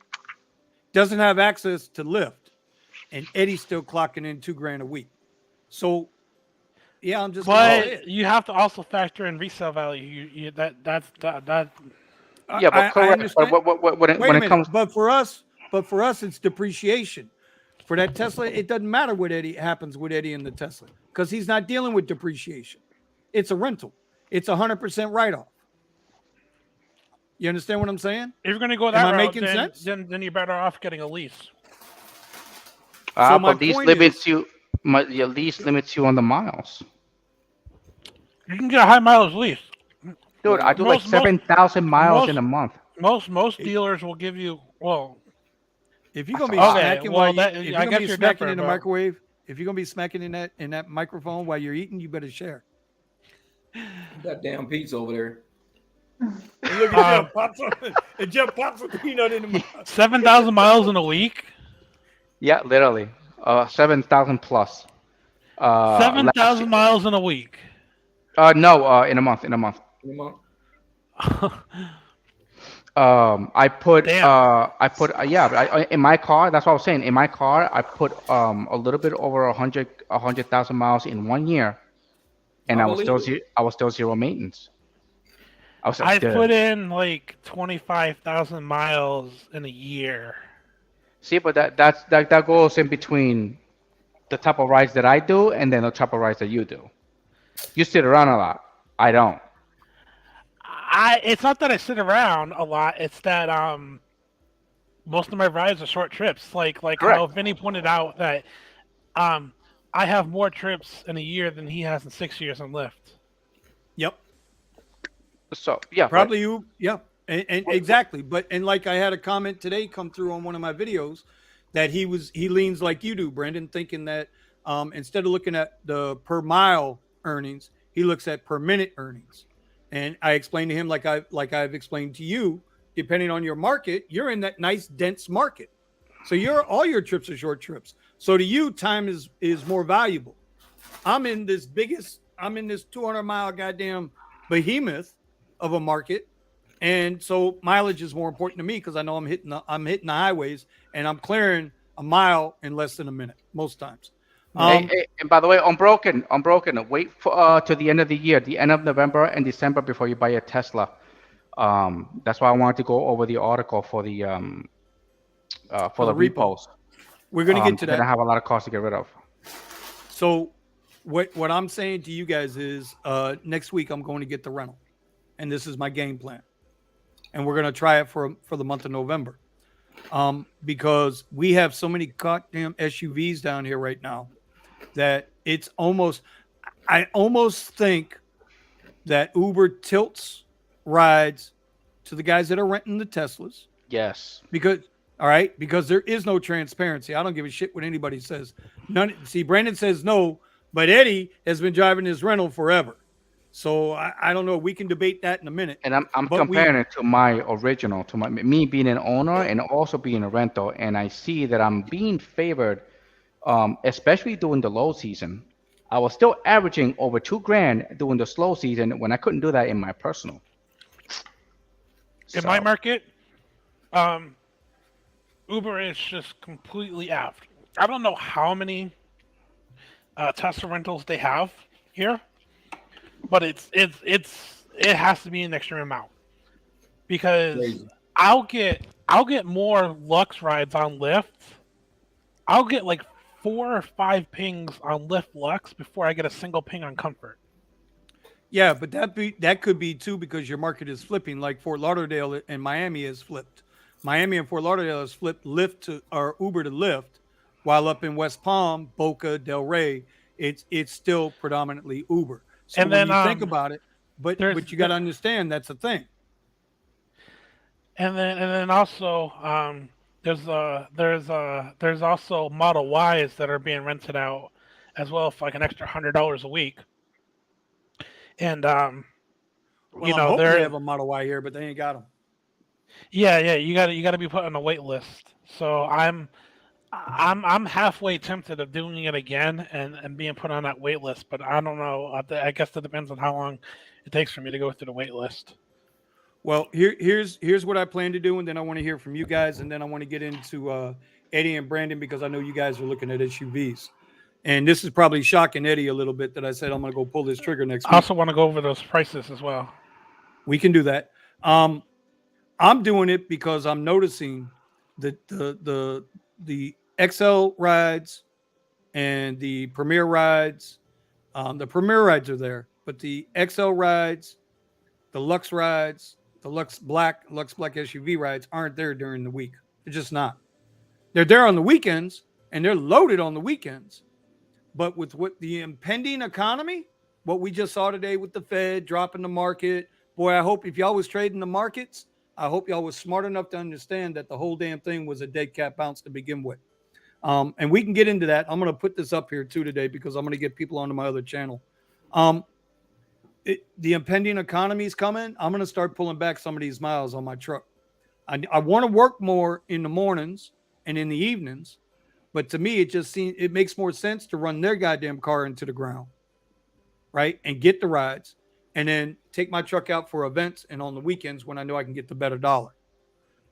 doesn't have access to Lyft, and Eddie's still clocking in $2,000 a week. So, yeah, I'm just. But you have to also factor in resale value. That. Yeah, but correct. But when it comes, but for us, it's depreciation. For that Tesla, it doesn't matter what happens with Eddie and the Tesla because he's not dealing with depreciation. It's a rental. It's 100% write-off. You understand what I'm saying? If you're going to go that Am I route, making sense? Then you're better off getting a lease. So but lease limits you. Your lease limits you on the miles. You can get a high mileage lease. Dude, I do like 7,000 miles in a month. Most dealers will give you if you're gonna be smacking in the microwave, if you're gonna be smacking in that microphone while you're eating, you better share. That damn pizza over there. And look at Jeff pops a peanut in the mouth. 7,000 miles in a week. Yeah, literally, 7,000 plus. 7,000 miles in a week. No, in a month. In a month. I put in my car. That's what I was saying. In my car, I put a little bit over 100,000 miles in 1 year, and I was still zero maintenance. I put in like 25,000 miles in a year. See, but that goes in between the type of rides that I do and then the type of rides that you do. You sit around a lot. I don't. It's not that I sit around a lot. It's that most of my rides are short trips. Like how Vinny pointed out that I have more trips in a year than he has in 6 years on Lyft. Yep. So yeah, probably you. Yeah, and exactly. And like I had a comment today come through on one of my videos that he leans like you do, Brendan, thinking that instead of looking at the per mile earnings, he looks at per minute earnings. And I explained to him like I've explained to you, depending on your market, you're in that nice dense market. So all your trips are short trips. So to you, time is more valuable. I'm in this 200-mile goddamn behemoth of a market, and so mileage is more important to me because I know I'm hitting the highways and I'm clearing a mile in less than a minute most times. And by the way, Unbroken, wait for to the end of the year, the end of November and December before you buy a Tesla. That's why I wanted to go over the article for the repos. We're going to get to that. I have a lot of costs to get rid of. So what I'm saying to you guys is next week I'm going to get the rental, and this is my game plan, and we're going to try it for the month of November, because we have so many goddamn SUVs down here right now that I almost think that Uber tilts rides to the guys that are renting the Teslas. Yes. Because there is no transparency. I don't give a shit what anybody says. See, Brandon says no, but Eddie has been driving his rental forever. So I don't know. We can debate that in a minute. And I'm comparing it to my original, to me being an owner and also being a rental. And I see that I'm being favored, especially during the low season. I was still averaging over $2,000 during the slow season when I couldn't do that in my personal. In my market, Uber is just completely effed. I don't know how many Tesla rentals they have here, but it has to be an extreme amount because Crazy. I'll get more Lux rides on Lyft. I'll get like 4 or 5 pings on Lyft Lux before I get a single ping on Comfort. Yeah, but that could be too because your market is flipping. Like Fort Lauderdale and Miami is flipped. Miami and Fort Lauderdale is flipped Lyft to or Uber to Lyft, while up in West Palm, Boca, Del it's still predominantly Uber. So And when then you think about it, but you got to understand that's a thing. And then also there's also Model Ys that are being rented out as well for like an extra $100 a week. And Well, I'm hoping they have a Model Y here, but they ain't got them. Yeah, you got to be put on a wait list. So I'm halfway tempted of doing it again and being put on that wait list, but I don't know. I guess that depends on how long it takes for me to go through the wait list. Well, here's what I plan to do, and then I want to hear from you guys, and then I want to get into Eddie and Brandon because I know you guys are looking at SUVs, and this is probably shocking Eddie a little bit that I said I'm going to go pull this trigger next week. I also want to go over those prices as well. We can do that. I'm doing it because I'm noticing that the XL rides and the Premier rides, the Premier rides are there, but the XL rides, the Lux rides, the Lux Black SUV rides aren't there during the week. They're just not. They're there on the weekends and they're loaded on the weekends. But with what the impending economy, what we just saw today with the Fed dropping the market, boy, I hope if y'all was trading the markets, I hope y'all was smart enough to understand that the whole damn thing was a dead cat bounce to begin with. And we can get into that. I'm going to put this up here too today because I'm going to get people onto my other channel. The impending economy is coming. I'm going to start pulling back some of these miles on my truck. I want to work more in the mornings and in the evenings, but to me, it makes more sense to run their goddamn car into the ground, right? And get the rides and then take my truck out for events and on the weekends when I know I can get the better dollar.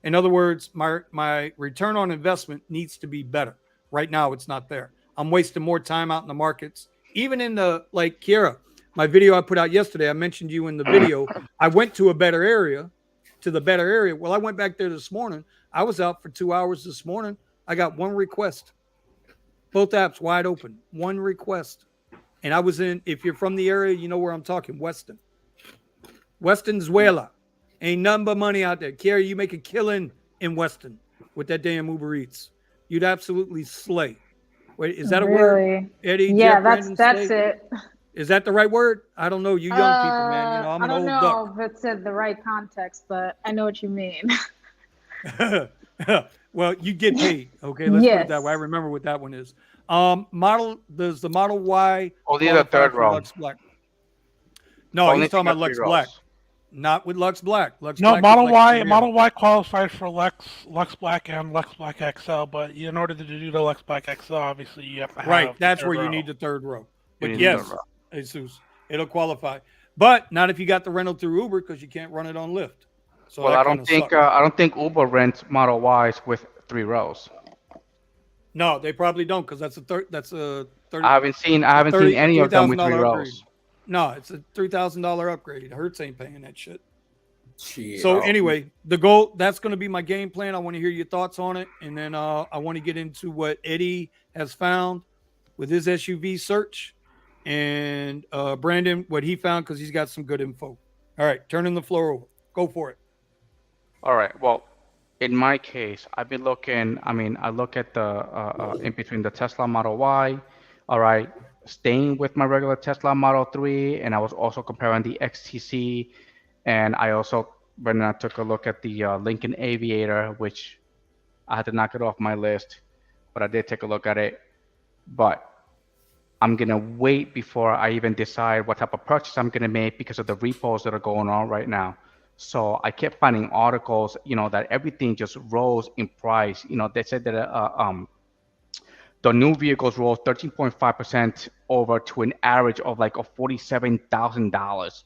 In other words, my return on investment needs to be better. Right now, it's not there. I'm wasting more time out in the markets, even in the, like Kiera, my video I put out yesterday, I mentioned you in the video. I went to the better area. Well, I went back there this morning. I was out for 2 hours this morning. I got one request. Both apps wide open. One request. And I was in, if you're from the area, you know where I'm talking, Weston. Westonzuela. Ain't nothing but money out there. Kiera, you make a killing in Weston with that damn Uber Eats. You'd absolutely slay. Wait, is that a word? Eddie? Yeah, that's it. Is that the right word? I don't know. You young people, man. You know, I'm an old duck. I don't know if it's in the right contex, but I know what you mean. Well, you get paid. Okay, let's put it that way. I remember what that one is. Does the Model Y only the third row? Lux Black? No, he's talking about Lux Black. Not with Lux Black. Model Y qualifies for Lux Black and Lux Black XL, but in order to do the Lux Black XL, obviously you have to have right. That's where you need the third row. But yes, Jesus, it'll qualify, but not if you got the rental through Uber because you can't run it on Lyft. So well, I don't think Uber rents Model Ys with 3 rows. No, they probably don't because that's a 30. I haven't seen any of them with 3 rows. No, it's a $3,000 upgrade. Hertz ain't paying that shit. So anyway, the goal, that's going to be my game plan. I want to hear your thoughts on it. And then I want to get into what Eddie has found with his SUV search and Brandon, what he found, because he's got some good info. All right, turning the floor over. Go for it. All right. Well, in my case, I've been looking, I look at the in between the Tesla Model Y. All right. Staying with my regular Tesla Model 3, and I was also comparing the XTC, and I also, when I took a look at the Lincoln Aviator, which I had to knock it off my list, but I did take a look at it. But I'm going to wait before I even decide what type of purchase I'm going to make because of the repos that are going on right now. So I kept finding articles, that everything just rose in price. They said that the new vehicles rose 13.5% over to an average of like $47,000.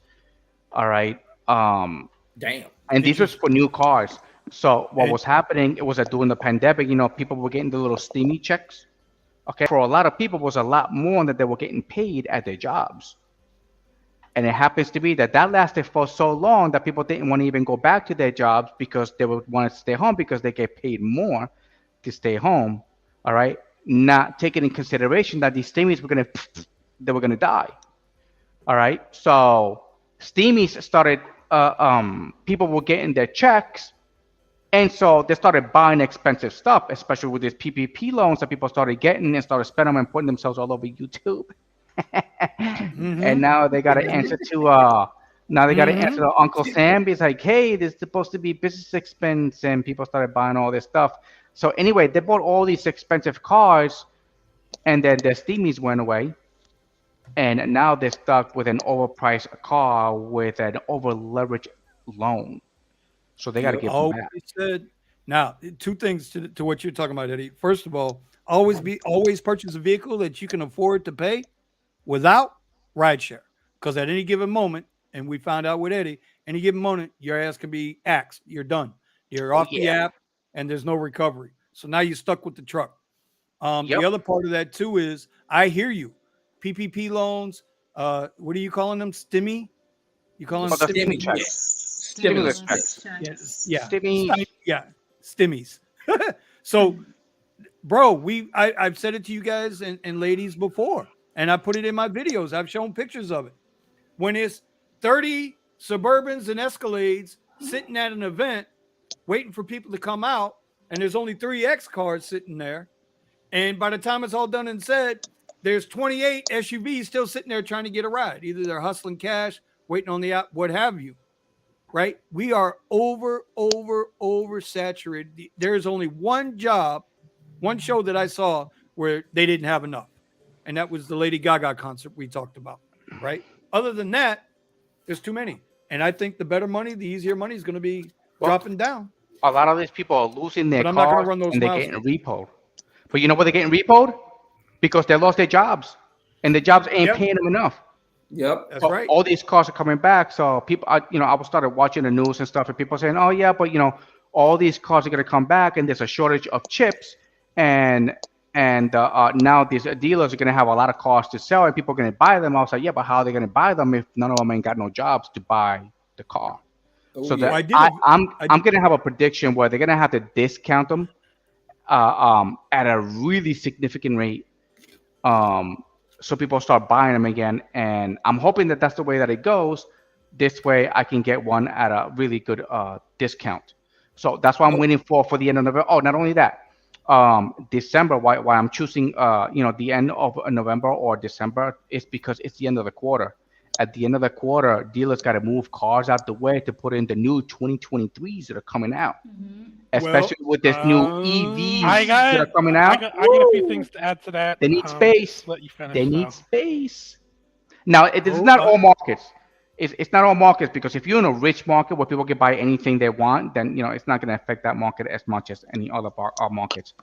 All right. Damn. And these are for new cars. So what was happening, it was that during the pandemic, people were getting the little steamy checks. Okay, for a lot of people, it was a lot more that they were getting paid at their jobs. And it happens to be that lasted for so long that people didn't want to even go back to their jobs because they would want to stay home because they get paid more to stay home. All right, not taking in consideration that these steamies they were gonna die. All right, so steamies started. People were getting their checks, and so they started buying expensive stuff, especially with these PPP loans that people started getting and started spending them and putting themselves all over YouTube. And now they got to answer to Uncle Sam. He's like, hey, this is supposed to be business expense, and people started buying all this stuff. So anyway, they bought all these expensive cars, and then their steamies went away, and now they're stuck with an overpriced car with an over leveraged loan. So they got to give them back. Now, two things to what you're talking about, Eddie. First of all, always purchase a vehicle that you can afford to pay without RideShare, because at any given moment, and we found out with Eddie, any given moment, your ass can be axed. You're done. You're off the app, and there's no recovery. So now you're stuck with the truck. The other part of that too is I hear you. PPP loans. What are you calling them? Stimmy? You call them stimmy checks? Stimulus checks. Yeah. Stimmy. Yeah. Stimmies. So, bro, I've said it to you guys and ladies before. And I put it in my videos. I've shown pictures of it. When it's 30 Suburbans and Escalades sitting at an event waiting for people to come out, and there's only 3 X cars sitting there. And by the time it's all done and said, there's 28 SUVs still sitting there trying to get a ride. Either they're hustling cash, waiting on the app, what have you. Right? We are oversaturated. There's only one show that I saw where they didn't have enough. And that was the Lady Gaga concert we talked about, right? Other than that, there's too many. And I think the better money, the easier money is going to be dropping down. A lot of these people are losing their cars, not gonna run those and they're getting repoed. But you know what they're getting repoed? Because they lost their jobs. And the jobs ain't paying them enough. Yep, that's right. All these cars are coming back. So people, I started watching the news and stuff, and people saying, oh, yeah, but, all these cars are going to come back, and there's a shortage of chips. And now these dealers are going to have a lot of cars to sell, and people are going to buy them. I was like, yeah, but how are they going to buy them if none of them ain't got no jobs to buy the car? I'm going to have a prediction where they're going to have to discount them at a really significant rate, so people start buying them again. And I'm hoping that that's the way that it goes. This way, I can get one at a really good discount. So that's why I'm waiting for the end of November. Oh, not only that. December, why I'm choosing the end of November or December is because it's the end of the quarter. At the end of the quarter, dealers got to move cars out the way to put in the new 2023s that are coming out, especially with this new EVs that are coming out. I got a few things to add to that. They need space. Let you finish, they need space. Now, it's not all markets. It's not all markets, because if you're in a rich market where people can buy anything they want, then it's not going to affect that market as much as any other markets.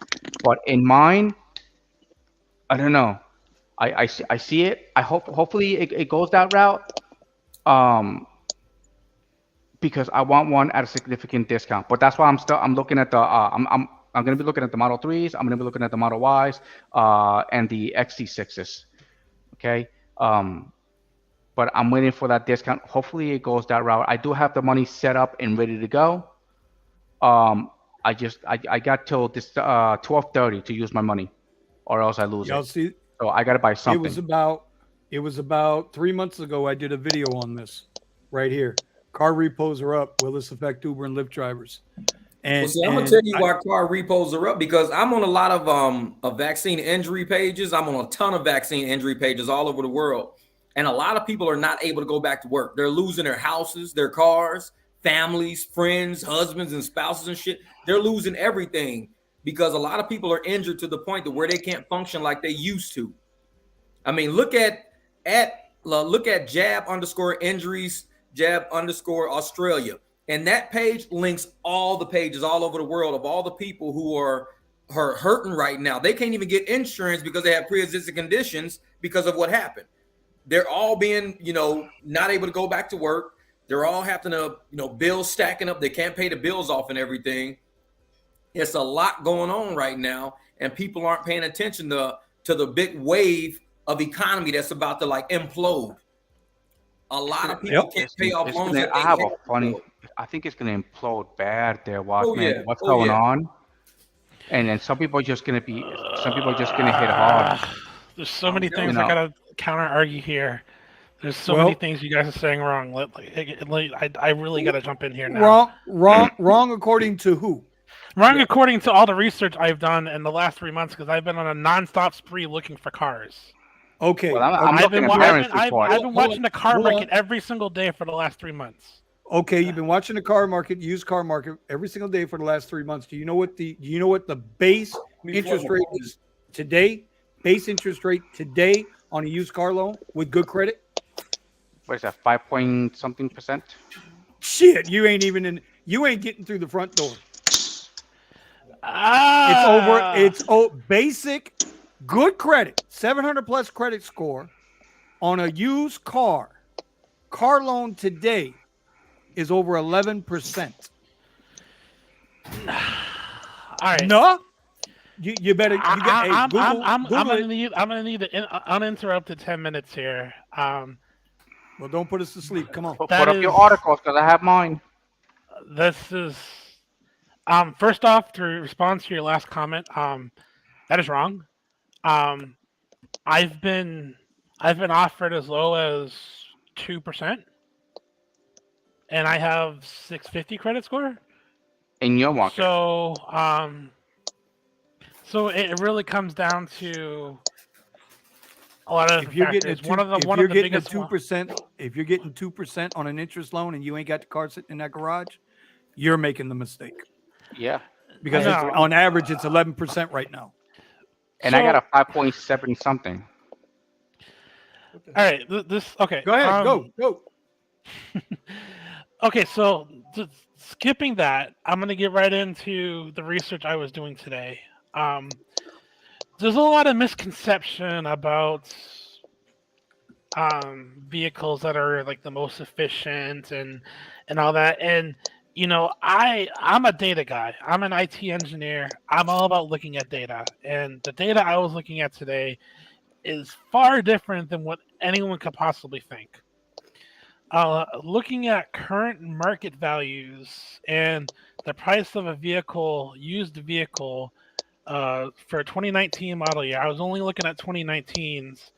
But in mine, I don't know. I see it. Hopefully it goes that route. Because I want one at a significant discount. But that's why I'm looking at the I'm going to be looking at the Model 3s. I'm going to be looking at the Model Ys and the XT6s. Okay. But I'm waiting for that discount. Hopefully it goes that route. I do have the money set up and ready to go. I got till this 12:30 to use my money, or else I lose it. See, so I got to buy something. It was about 3 months ago. I did a video on this right here. Car repos are up. Will this affect Uber and Lyft drivers? And I'm gonna tell you why car repos are up, because I'm on a lot of vaccine injury pages. I'm on a ton of vaccine injury pages all over the world. And a lot of people are not able to go back to work. They're losing their houses, their cars, families, friends, husbands, and spouses and shit. They're losing everything because a lot of people are injured to the point that where they can't function like they used to. I mean, look at jab_injuries, jab_Australia. And that page links all the pages all over the world of all the people who are hurting right now. They can't even get insurance because they have pre-existing conditions because of what happened. They're all being, not able to go back to work. They're all having to, bills stacking up. They can't pay the bills off and everything. It's a lot going on right now, and people aren't paying attention to the big wave of economy that's about to like implode. A lot of people can't pay off loans. I think it's gonna implode bad there, Walkman. Oh, yeah. What's going on? And then some people are just gonna hit hard. There's so many things I gotta counter argue here. There's so many things you guys are saying wrong. I really gotta jump in here now. Wrong according to who? Wrong according to all the research I've done in the last 3 months, because I've been on a nonstop spree looking for cars. Okay. Well, I've been watching the car market every single day for the last 3 months. Okay, you've been watching the car market, used car market every single day for the last 3 months. Do you know what the base interest rate is today? Base interest rate today on a used car loan with good credit? What is that, 5 point something percent? Shit, you ain't getting through the front door. It's basic good credit, 700 plus credit score on a used car loan today is over 11%. All right. No, you better. I'm gonna need an uninterrupted 10 minutes here. Well, don't put us to sleep. Come on. Put up your articles, because I have mine. This is first off, to respond to your last comment. That is wrong. I've been offered as low as 2%, and I have 650 credit score. In your market. So it really comes down to a lot of if you're factors. Getting 2%, if you're getting 2% on an interest loan and you ain't got the car sitting in that garage, you're making the mistake. Yeah. Because on average, it's 11% right now. And I got a 5.7 something. All right. Okay. Go ahead. Go. Okay. So skipping that, I'm going to get right into the research I was doing today. There's a lot of misconception about vehicles that are like the most efficient and all that. And I'm a data guy. I'm an IT engineer. I'm all about looking at data. And the data I was looking at today is far different than what anyone could possibly think. Looking at current market values and the price of a used vehicle for a 2019 model year. I was only looking at 2019s.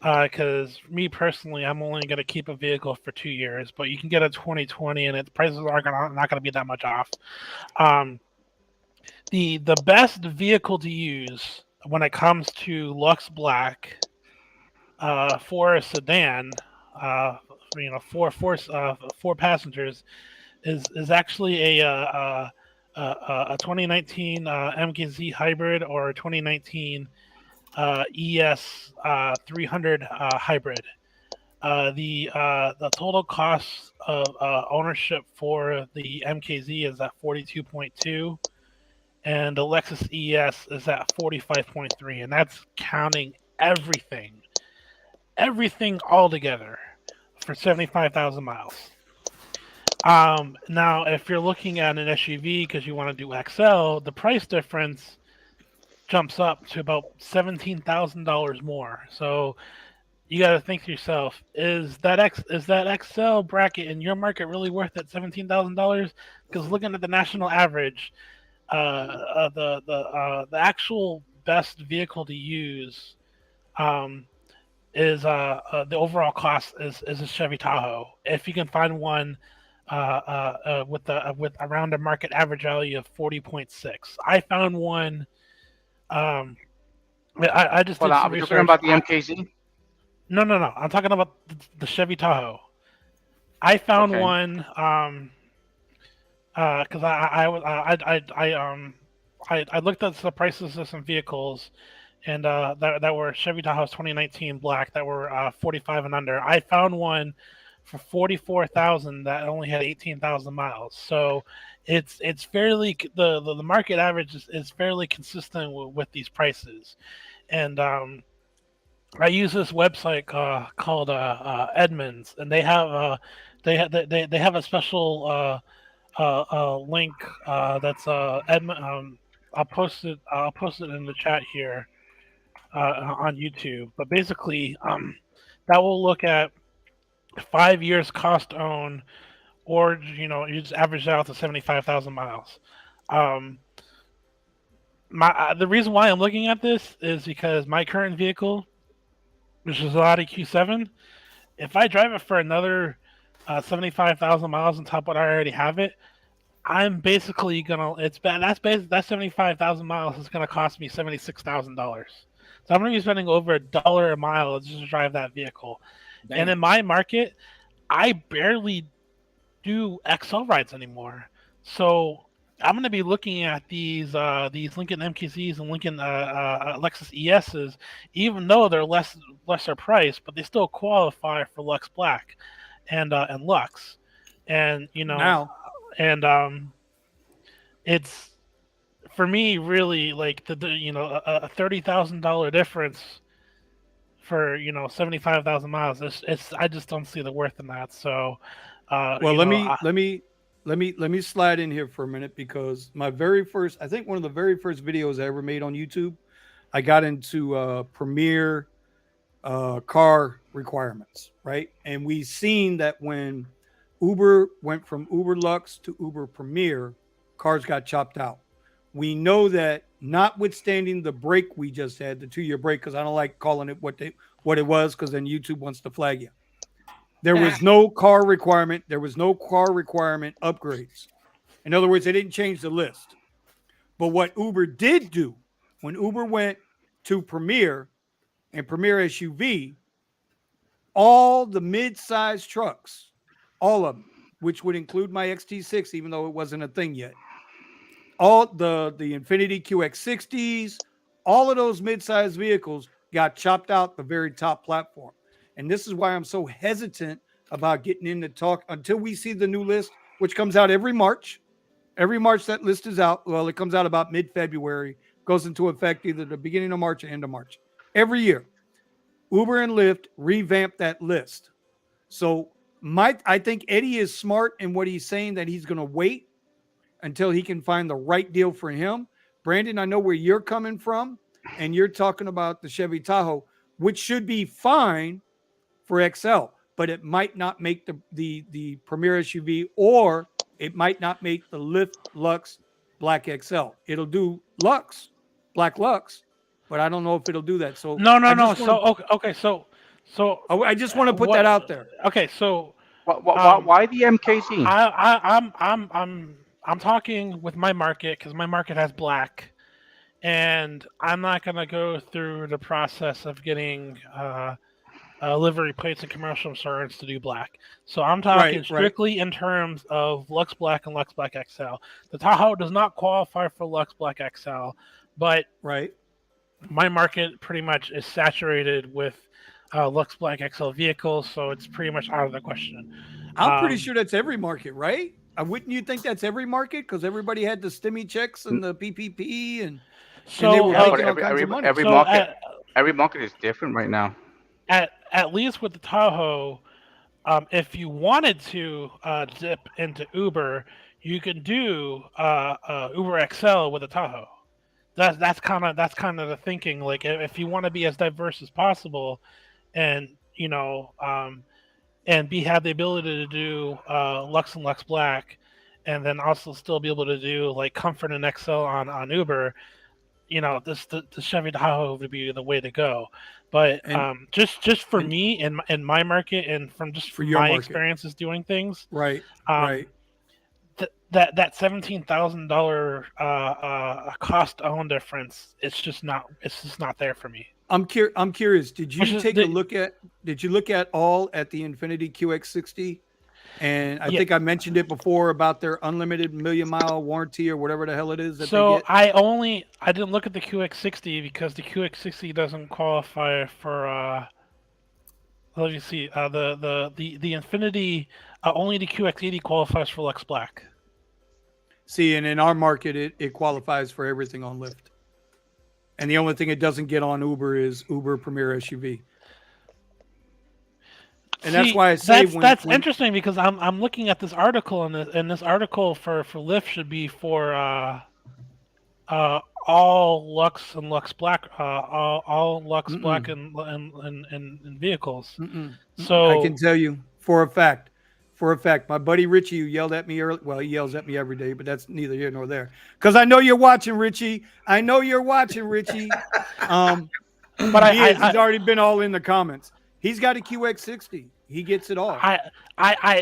Because me personally, I'm only going to keep a vehicle for 2 years, but you can get a 2020 and its prices are not going to be that much off. The best vehicle to use when it comes to Lux Black for a sedan, four passengers, is actually a 2019 MKZ hybrid or a 2019 ES 300 hybrid. The total cost of ownership for the MKZ is at 42.2, and the Lexus ES is at 45.3, and that's counting everything all together for 75,000 miles. Now, if you're looking at an SUV because you want to do XL, the price difference jumps up to about $17,000 more. So you got to think to yourself: is that XL bracket in your market really worth that $17,000? Because looking at the national average, the actual best vehicle to use is the overall cost is a Chevy Tahoe. If you can find one with around a market average value of 40.6, I found one. I just did some research. Talking about the MKZ? No. I'm talking about the Chevy Tahoe. I found one because I looked at the prices of some vehicles, and that were Chevy Tahoes 2019 black that were 45 and under. I found one for 44,000 that only had 18,000 miles. So it's fairly the market average is fairly consistent with these prices. And I use this website called Edmunds, and they have they have a special link that's I'll post it in the chat here on YouTube. But basically, that will look at 5 years cost own, or you just average it out to 75,000 miles. The reason why I'm looking at this is because my current vehicle, which is a Audi Q7, if I drive it for another 75,000 miles on top of what I already have it, I'm basically gonna. That's 75,000 miles is gonna cost me $76,000. So I'm gonna be spending over $1 a mile just to drive that vehicle. Damn. And in my market, I barely do XL rides anymore. So I'm going to be looking at these Lincoln MKZs and Lincoln Lexus ESs, even though they're lesser price, but they still qualify for Lux Black and Lux, and it's for me really like the a $30,000 difference for 75,000 miles. It's I just don't see the worth in that. So, well, let me slide in here for a minute, because my very first, I think one of the very first videos I ever made on YouTube, I got into Premier car requirements, right? And we seen that when Uber went from Uber Lux to Uber Premier, cars got chopped out. We know that, notwithstanding the break we just had, the 2-year break, because I don't like calling it what it was, because then YouTube wants to flag you. There was no car requirement. There was no car requirement upgrades. In other words, they didn't change the list. But what Uber did do, when Uber went to Premier and Premier SUV, all the mid-size trucks, all of them, which would include my XT6, even though it wasn't a thing yet, all the Infiniti QX60s, all of those mid-size vehicles got chopped out the very top platform. And this is why I'm so hesitant about getting into talk until we see the new list, which comes out every March. Every March that list is out. Well, it comes out about mid-February, goes into effect either the beginning of March or end of March. Every year, Uber and Lyft revamp that list. So I think Eddie is smart in what he's saying, that he's going to wait until he can find the right deal for him. Brandon, I know where you're coming from, and you're talking about the Chevy Tahoe, which should be fine for XL, but it might not make the Premier SUV, or it might not make the Lyft Lux Black XL. It'll do Lux, Black Lux, but I don't know if it'll do that. So no. So I just want to put that out there. Okay, so why the MKZ? I'm talking with my market, because my market has black, and I'm not gonna go through the process of getting livery plates and commercial insurance to do black. So I'm talking strictly in terms of Lux Black and Lux Black XL. The Tahoe does not qualify for Lux Black XL, but my market pretty much is saturated with Lux Black XL vehicles, so it's pretty much out of the question. I'm pretty sure that's every market, right? Wouldn't you think that's every market? Because everybody had the STEMI checks and the PPP, and they were making all kinds of money. Every market is different right now. At least with the Tahoe, if you wanted to dip into Uber, you can do Uber XL with a Tahoe. That's kind of the thinking. Like, if you want to be as diverse as possible, and and have the ability to do Lux and Lux Black, and then also still be able to do like Comfort and XL on Uber, the Chevy Tahoe would be the way to go. But just for me in my market, and from my experiences doing things, right. That $17,000 cost own difference, it's just not there for me. I'm curious. Did you look at the Infiniti QX60? And I think I mentioned it before about their unlimited 1,000,000-mile warranty or whatever the hell it is that they get. I didn't look at the QX60 because the QX60 doesn't qualify for. Let me see. The Infiniti, only the QX80 qualifies for Lux Black. See, and in our market, it qualifies for everything on Lyft. And the only thing it doesn't get on Uber is Uber Premier SUV. And that's why I say that's interesting because I'm looking at this article and this article for Lyft should be for all Lux and Lux Black all Lux Black and vehicles. So I can tell you for a fact, my buddy Richie, who yelled at me earlier. Well, he yells at me every day, but that's neither here nor there. Because I know you're watching, Richie. But he's already been all in the comments. He's got a QX60. He gets it all. I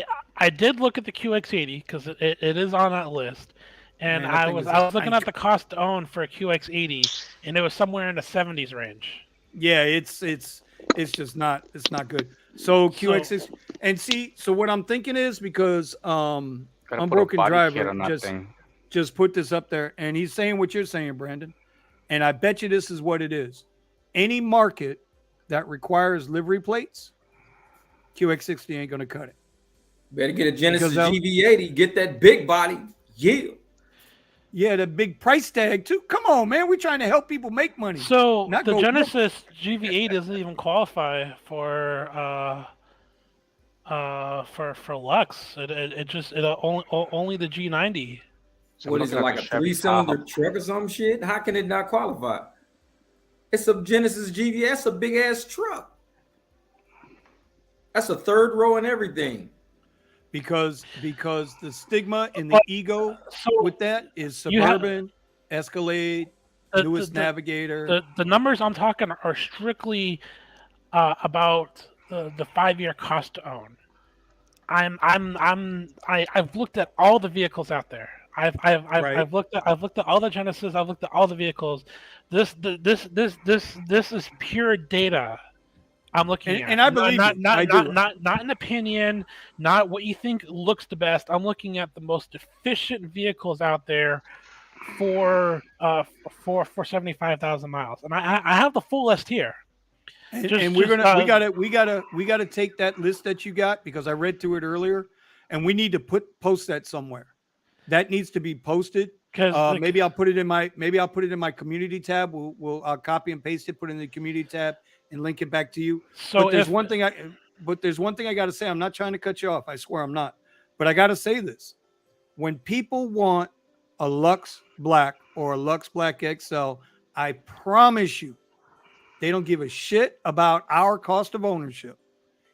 did look at the QX80 because it is on that list, and I was looking at the cost to own for a QX80, and it was somewhere in the 70s range. Yeah, it's just not good. So QX60, and see, so what I'm thinking is because Unbroken Driver just put this up there, and he's saying what you're saying, Brandon, and I bet you this is what it is. Any market that requires livery plates, QX60 ain't going to cut it. Better get a Genesis GV80, get that big body. Yeah, the big price tag too. Come on, man. We're trying to help people make money. So the Genesis GV8 doesn't even qualify for Lux. Only the G90. What is it, like a 3-cylinder truck or some shit? How can it not qualify? It's a Genesis GV. That's a big ass truck. That's a third row and everything. Because the stigma and the ego with that is Suburban, Escalade, newest Navigator. The numbers I'm talking are strictly about the 5-year cost to own. I've looked at all the vehicles out there. I've looked at all the Genesis. I've looked at all the vehicles. This is pure data. I'm looking at, and I believe not an opinion, not what you think looks the best. I'm looking at the most efficient vehicles out there for 75,000 miles, and I have the full list here. And we gotta take that list that you got, because I read through it earlier, and we need to post that somewhere. That needs to be posted. Maybe I'll put it in my community tab. I'll copy and paste it, put it in the community tab, and link it back to you. But there's one thing I got to say. I'm not trying to cut you off. I swear I'm not. But I got to say this: when people want a Lux Black or a Lux Black XL, I promise you, they don't give a shit about our cost of ownership.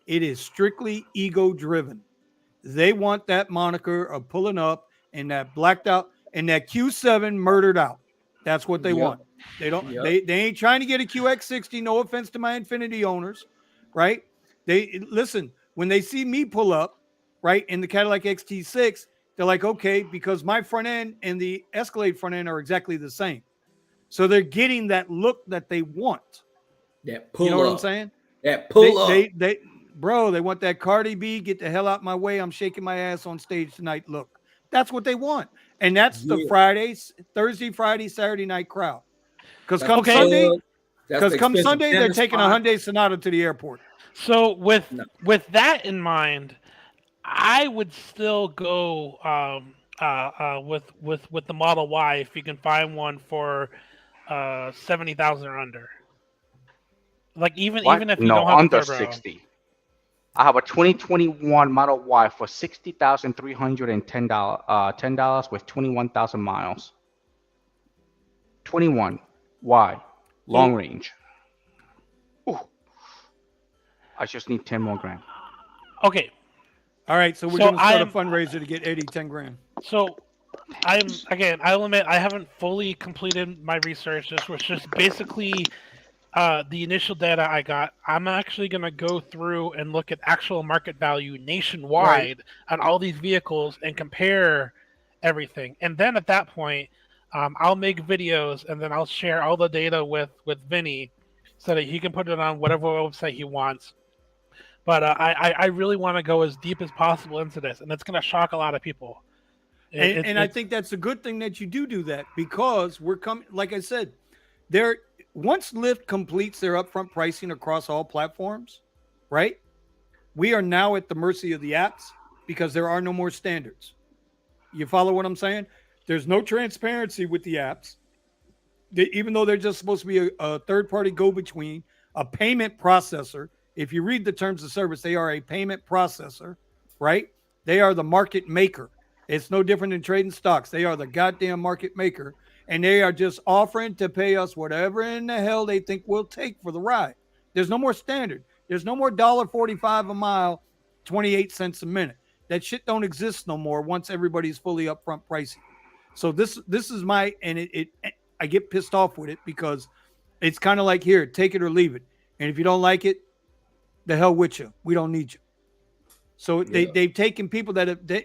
It is strictly ego driven. They want that moniker of pulling up and that blacked out and that Q7 murdered out. That's what they want. They don't. They ain't trying to get a QX60. No offense to my Infiniti owners, right? They listen when they see me pull up, right, in the Cadillac XT6. They're like, okay, because my front end and the Escalade front end are exactly the same, so they're getting that look that they want. That pull up. You know what I'm saying? That pull up. They want that Cardi B, get the hell out my way. I'm shaking my ass on stage tonight. Look, that's what they want, and that's the Thursday, Friday, Saturday night crowd. Because come Sunday, they're taking a Hyundai Sonata to the airport. So with that in mind, I would still go with the Model Y if you can find one for 70,000 or under. Like even if you don't have under a turbo. 60. I have a 2021 Model Y for $60,310 with 21,000 miles. 21 Y, long range. Ooh. I just need 10 more grand. Okay. All right, so we're going to start a fundraiser to get Eddie 10 grand. So I'll admit I haven't fully completed my research. This was just basically the initial data I got. I'm actually going to go through and look at actual market value nationwide on all these vehicles and compare everything. And then at that point, I'll make videos and then I'll share all the data with Vinny so that he can put it on whatever website he wants. But I really want to go as deep as possible into this, and it's going to shock a lot of people. And I think that's a good thing that you do that, because we're coming, like I said, once Lyft completes their upfront pricing across all platforms, right? We are now at the mercy of the apps because there are no more standards. You follow what I'm saying? There's no transparency with the apps. Even though they're just supposed to be a third-party go-between, a payment processor, If you read the terms of service, they are a payment processor, right? They are the market maker. It's no different than trading stocks. They are the goddamn market maker, and they are just offering to pay us whatever in the hell they think we'll take for the ride. There's no more standard. There's no more $1.45 a mile, 28 cents a minute. That shit don't exist no more once everybody's fully upfront pricing. So this is my, and I get pissed off with it because it's kind of like, here, take it or leave it. And if you don't like it, the hell with you. We don't need you. So they've taken people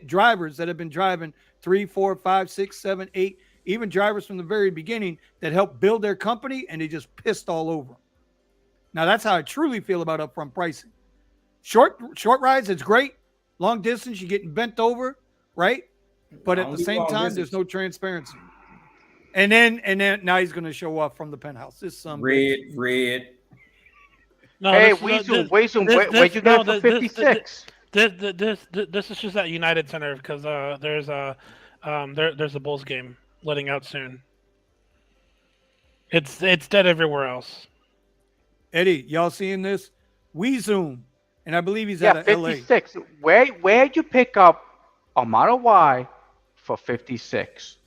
drivers that have been driving 3, 4, 5, 6, 7, 8, even drivers from the very beginning that helped build their company, and they just pissed all over them. Now that's how I truly feel about upfront pricing. Short rides, it's great. Long distance, you're getting bent over, right? But at the same time, there's no transparency. And then now he's going to show off from the penthouse. This red. No, hey, where'd you get it for 56? This is just at United Center because there's a Bulls game letting out soon. It's dead everywhere else. Eddie, y'all seeing this? We Zoom, and I believe he's out of 56. LA. Where'd you pick up a Model Y for 56?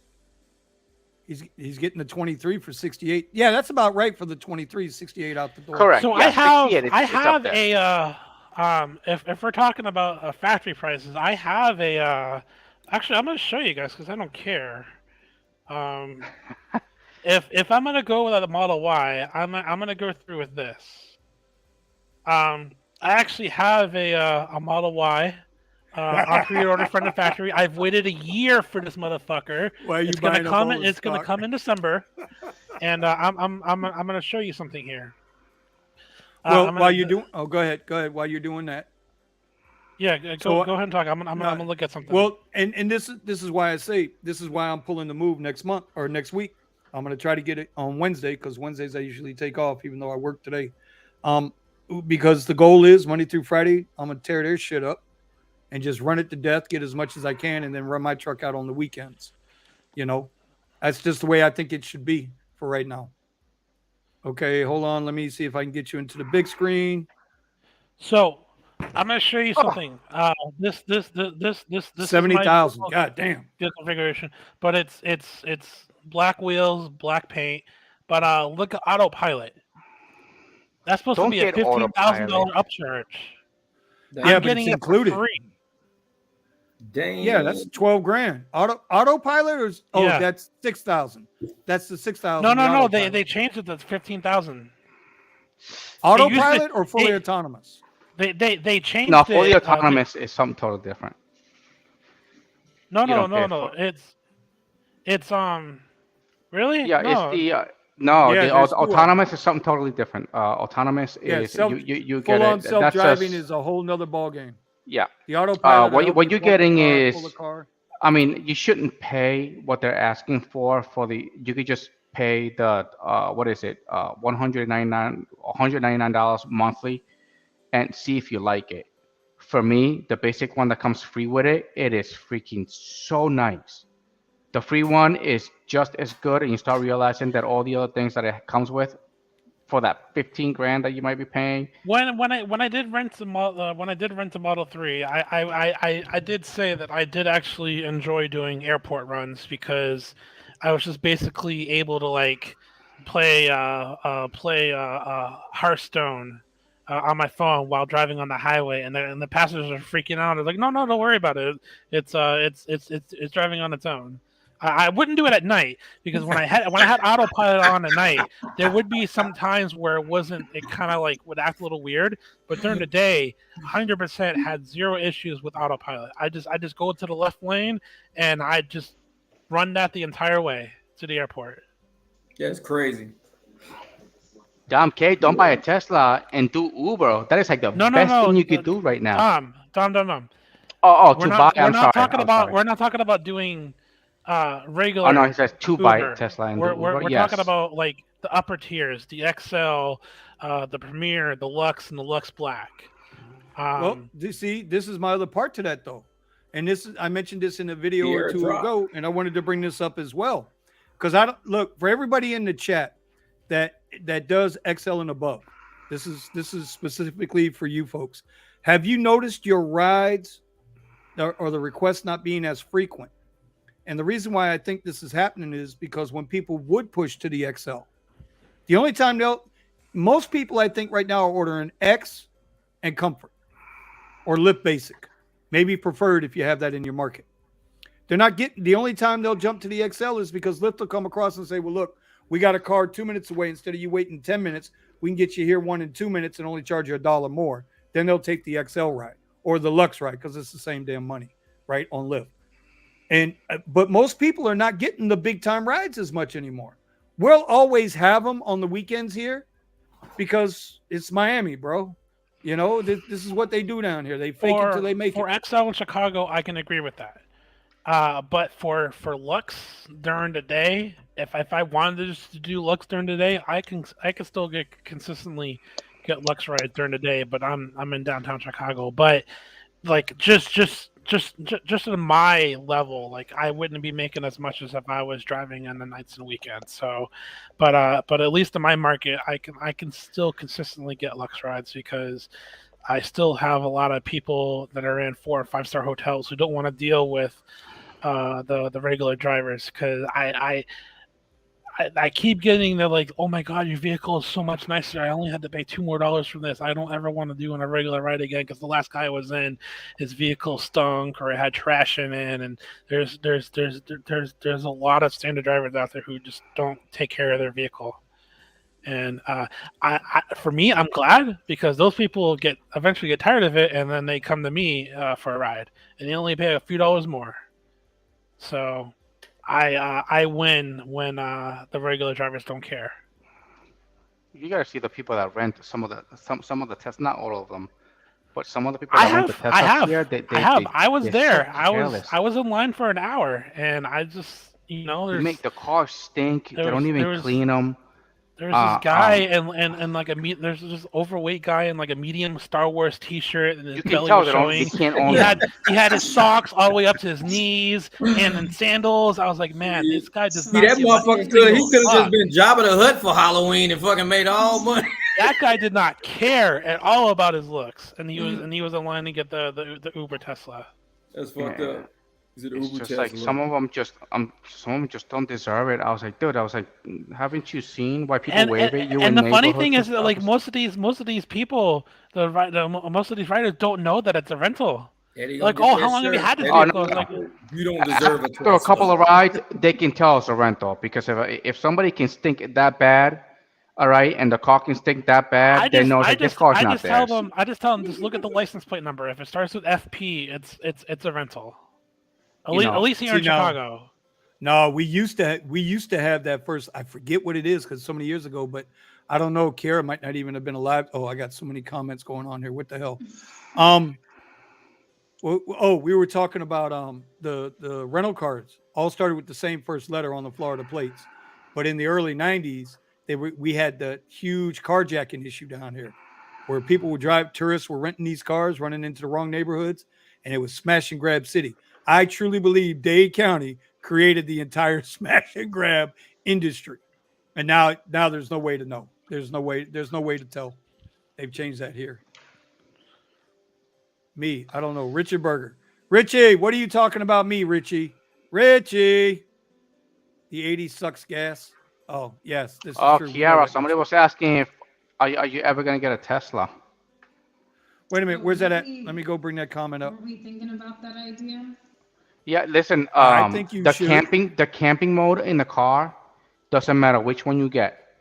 He's getting the 23 for 68. Yeah, that's about right for the 23, 68 out the door. Correct. So yeah, I have a if we're talking about factory prices, I have a actually I'm gonna show you guys because I don't care. If I'm gonna go with a Model Y, I'm gonna go through with this. I actually have a Model Y. On pre-order from the factory. I've waited a year for this motherfucker. Why are you it's gonna come. It's gonna come in December, and I'm gonna show you something here. Well, while you do, go ahead. While you're doing that, yeah, go ahead and talk. I'm gonna look at something. Well, and this is why I say this is why I'm pulling the move next month or next week. I'm gonna try to get it on Wednesday because Wednesdays I usually take off, even though I work today. Because the goal is Monday through Friday, I'm gonna tear their shit up and just run it to death, get as much as I can, and then run my truck out on the weekends. You know, that's just the way I think it should be for right now. Okay, hold on. Let me see if I can get you into the big screen. So, I'm going to show you something. This 70,000. God damn. Configuration, but it's black wheels, black paint. But look at autopilot. That's supposed to be a $15,000 upcharge. Yeah, but it's included. Dang. Yeah, that's 12 grand. Autopilot yeah. That's 6,000. That's the 6,000. No. They changed it to 15,000. Autopilot or fully autonomous? They changed it. No, fully autonomous is something totally different. No. It's really? Yeah, no. It's the autonomous is something totally different. Autonomous is you get full on it. self-driving is a whole nother ballgame. Yeah. The autopilot. What you're getting is, I mean, you shouldn't pay what they're asking for the. You could just pay the what is it? $199 monthly, and see if you like it. For me, the basic one that comes free with it is freaking so nice. The free one is just as good, and you start realizing that all the other things that it comes with, for that 15 grand that you might be paying. When I did rent the Model 3, I did say that I did actually enjoy doing airport runs because I was just basically able to like play Hearthstone on my phone while driving on the highway, and the passengers are freaking out. They're like, no, don't worry about it. It's driving on its own. I wouldn't do it at night because when I had autopilot on at night, there would be some times where it kind of like would act a little weird. But during the day, 100% had zero issues with autopilot. I just go to the left lane and I just run that the entire way to the airport. Yeah, it's crazy. Damn, Kate, don't buy a Tesla and do Uber. That is like the best thing you could do right now. Tom. We're not talking about doing regular. Oh no, he says to buy Uber. Tesla and We're talking about like the upper tiers, the XL, the Premier, the Lux, and the Lux Black. Well, see, this is my other part to that though, and I mentioned this in a video or two ago, and I wanted to bring this up as well, because look for everybody in the chat that does XL and above. This is specifically for you folks. Have you noticed your rides or the requests not being as frequent? And the reason why I think this is happening is because when people would push to the XL, the only time most people I think right now are ordering X and Comfort or Lift Basic, maybe Preferred if you have that in your market. They're not getting, the only time they'll jump to the XL is because Lyft will come across and say, well, look, we got a car 2 minutes away. Instead of you waiting 10 minutes, we can get you here 1 and 2 minutes and only charge you $1 more. Then they'll take the XL ride or the Lux ride because it's the same damn money, right, on Lyft. And but most people are not getting the big time rides as much anymore. We'll always have them on the weekends here because it's Miami, bro. You know, this is what they do down here. They fake it till they make it. For XL in Chicago, I can agree with that. But for Lux during the day, if I wanted just to do Lux during the day, I can still consistently get Lux rides during the day. But I'm in downtown Chicago. But like just at my level, like I wouldn't be making as much as if I was driving on the nights and weekends. So, but at least in my market, I can still consistently get Lux rides because I still have a lot of people that are in 4 or 5 star hotels who don't want to deal with the regular drivers because I keep getting the like, oh my God, your vehicle is so much nicer. I only had to pay $2 more for this. I don't ever want to do on a regular ride again because the last guy I was in, his vehicle stunk or it had trash in it. And there's a lot of standard drivers out there who just don't take care of their vehicle. And for me, I'm glad because those people eventually get tired of it and then they come to me for a ride and they only pay a few dollars more. So I win when the regular drivers don't care. You gotta see the people that rent some of the Tesla, not all of them, but some of the people that rent the Tesla here. I was there. I was in line for an hour, and I just they make the cars stink. They don't even clean them. There's this guy and like there's this overweight guy in like a medium Star Wars T-shirt and his belly was showing. He had his socks all the way up to his knees and sandals. I was like, man, this guy does not. That motherfucker could have just been Jabba the Hutt for Halloween and fucking made all money. That guy did not care at all about his looks, and he was in line to get the Uber Tesla. That's fucked up. It's just like some of them just don't deserve it. I was like, dude, haven't you seen why people wave at you? And the funny thing is that like most of these people, most of these riders don't know that it's a rental. Like, oh, how long have you had this vehicle? Like, you don't deserve it. After a couple of rides, they can tell it's a rental because if somebody can stink that bad, all right, and the car can stink that bad, they know that this car's not theirs. I just tell them, just look at the license plate number. If it starts with FP, it's a rental. At least here in Chicago. No, we used to have that first. I forget what it is because so many years ago, but I don't know. Kara might not even have been alive. Oh, I got so many comments going on here. What the hell? We were talking about the rental cars. All started with the same first letter on the Florida plates, but in the early '90s, we had the huge carjacking issue down here, where people would drive. Tourists were renting these cars, running into the wrong neighborhoods, and it was smash and grab city. I truly believe Dade County created the entire smash and grab industry. And now there's no way to know. There's no way to tell. They've changed that here. Me, I don't know. Richard Berger. Richie, what are you talking about me, Richie? Richie. The 80s sucks gas. Oh, yes. This is true. Kiara, somebody was asking if are you ever going to get a Tesla? Wait a minute. Where's that at? Let me go bring that comment up. Were we thinking about that idea? Yeah, listen, I think you should. The camping mode in the car, doesn't matter which one you get.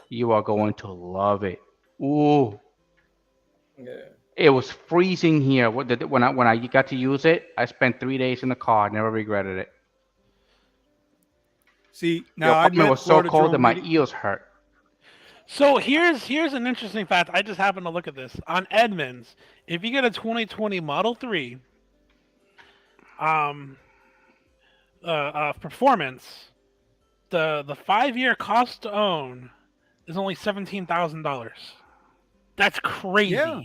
You are going to love it. Ooh. Yeah. It was freezing here. When I got to use it, I spent 3 days in the car. Never regretted it. See, now it was so cold that my ears hurt. So here's an interesting fact. I just happened to look at this on Edmunds. If you get a 2020 Model 3, performance, the 5-year cost to own is only $17,000. That's crazy. Yeah.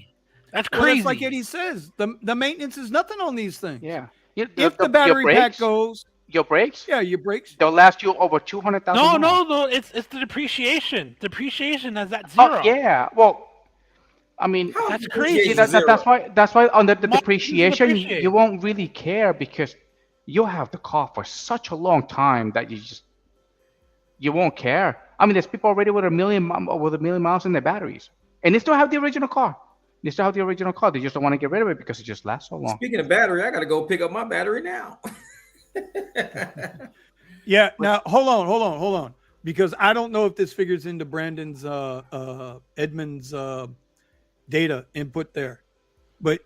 That's crazy. Well, that's like Eddie says. The maintenance is nothing on these things. Yeah. If the battery pack goes. Your brakes? Yeah, your brakes. They'll last you over 200,000. No. It's the depreciation. Depreciation is at zero. Oh, yeah. Well, I mean, that's crazy. That's why on the Money depreciation doesn't appreciate. you won't really care because you'll have the car for such a long time that you won't care. I mean, there's people already with a million miles in their batteries, and they still have the original car. They still have the original car. They just don't want to get rid of it because it just lasts so long. Speaking of battery, I got to go pick up my battery now. Yeah. Now, hold on. Because I don't know if this figures into Brandon's Edmund's data input there. But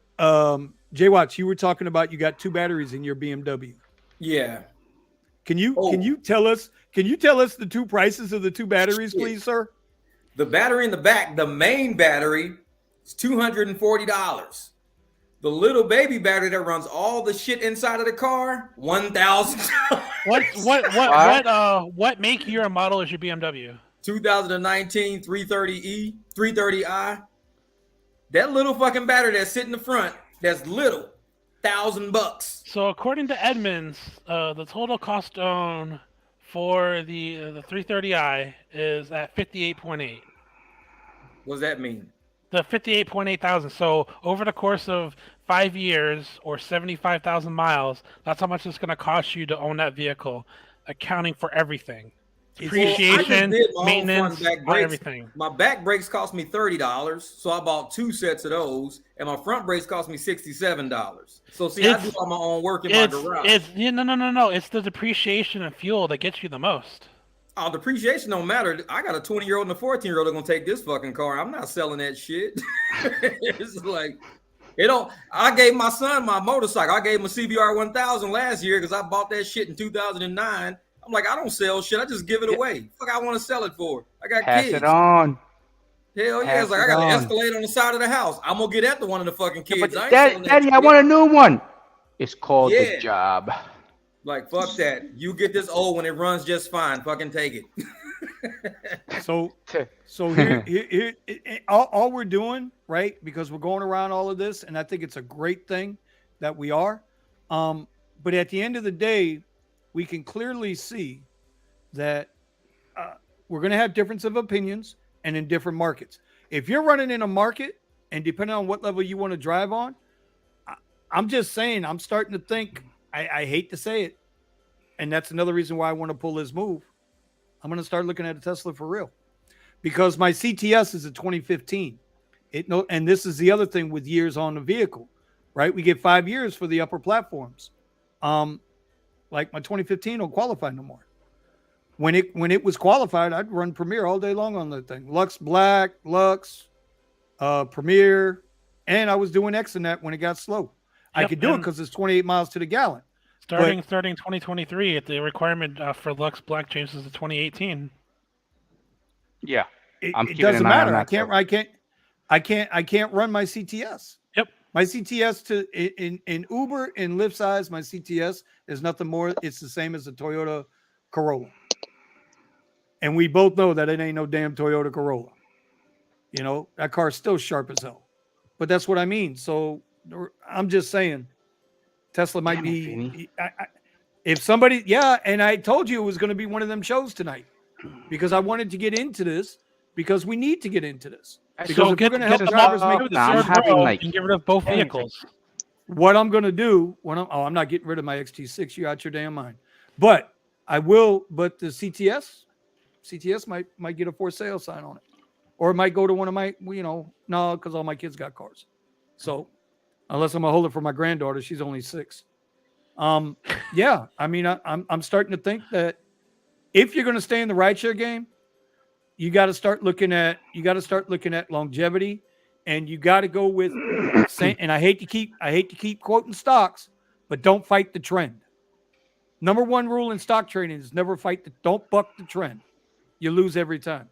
Jay Watts, you were talking about you got 2 batteries in your BMW. Yeah. Can you tell us the 2 prices of the 2 batteries, please, sir? The battery in the back, the main battery, is $240. The little baby battery that runs all the shit inside of the car, $1,000. What make, year, and model is your BMW? 2019 330e, 330i. That little fucking battery that's sitting in the front, that's little, $1,000. So according to Edmunds, the total cost own for the 330i is at 58.8. What does that mean? The 58.8 thousand. So over the course of 5 years or 75,000 miles, that's how much it's going to cost you to own that vehicle, accounting for everything. Depreciation, maintenance, everything. My back brakes cost me $30, so I bought 2 sets of those, and my front brakes cost me $67. So see, I do all my own work in my garage. No. It's the depreciation and fuel that gets you the most. Oh, depreciation don't matter. I got a 20-year-old and a 14-year-old that gonna take this fucking car. I'm not selling that shit. It's like it don't. I gave my son my motorcycle. I gave him a CBR 1000 last year because I bought that shit in 2009. I'm like, I don't sell shit. I just give it away. Fuck, I want to sell it for. I got Pass kids. it on. Hell yeah! It's like I got an Escalade on the side of the house. I'm gonna get after one of the fucking kids. Daddy, I want a new one. It's called the job. Like, fuck that. You get this old when it runs just fine. Fucking take it. So here all we're doing, right? Because we're going around all of this, and I think it's a great thing that we are. But at the end of the day, we can clearly see that we're going to have difference of opinions and in different markets. If you're running in a market, and depending on what level you want to drive on, I'm just saying, I'm starting to think, I hate to say it, and that's another reason why I want to pull this move. I'm going to start looking at a Tesla for real, because my CTS is a 2015. And this is the other thing with years on the vehicle, right? We get 5 years for the upper platforms. Like my 2015 don't qualify no more. When it was qualified, I'd run Premier all day long on that thing. Lux Black, Lux, Premier, and I was doing Exonet when it got slow. I could do it because it's 28 miles to the gallon. Starting 2023, the requirement for Lux Black changes to 2018. Yeah, it doesn't matter. I can't run my CTS. Yep, my CTS in Uber and Lyft size, my CTS is nothing more. It's the same as a Toyota Corolla, and we both know that it ain't no damn Toyota Corolla. You know, that car's still sharp as hell, but that's what I mean. So I'm just saying, Tesla might be. If somebody, and I told you it was going to be one of them shows tonight because I wanted to get into this because we need to get into this. Because so if we're going to help drivers make and get rid of both vehicles. What I'm going to do I'm not getting rid of my XT6. You out your damn mind, but I will. But the CTS might get a for sale sign on it, or it might go to one of my, no, because all my kids got cars. So unless I'm gonna hold it for my granddaughter, she's only 6. Yeah, I mean, I'm starting to think that if you're going to stay in the rideshare game, you got to start looking at longevity, and you got to go with. And I hate to keep quoting stocks, but don't fight the trend. Number one rule in stock trading is don't buck the trend. You lose every time.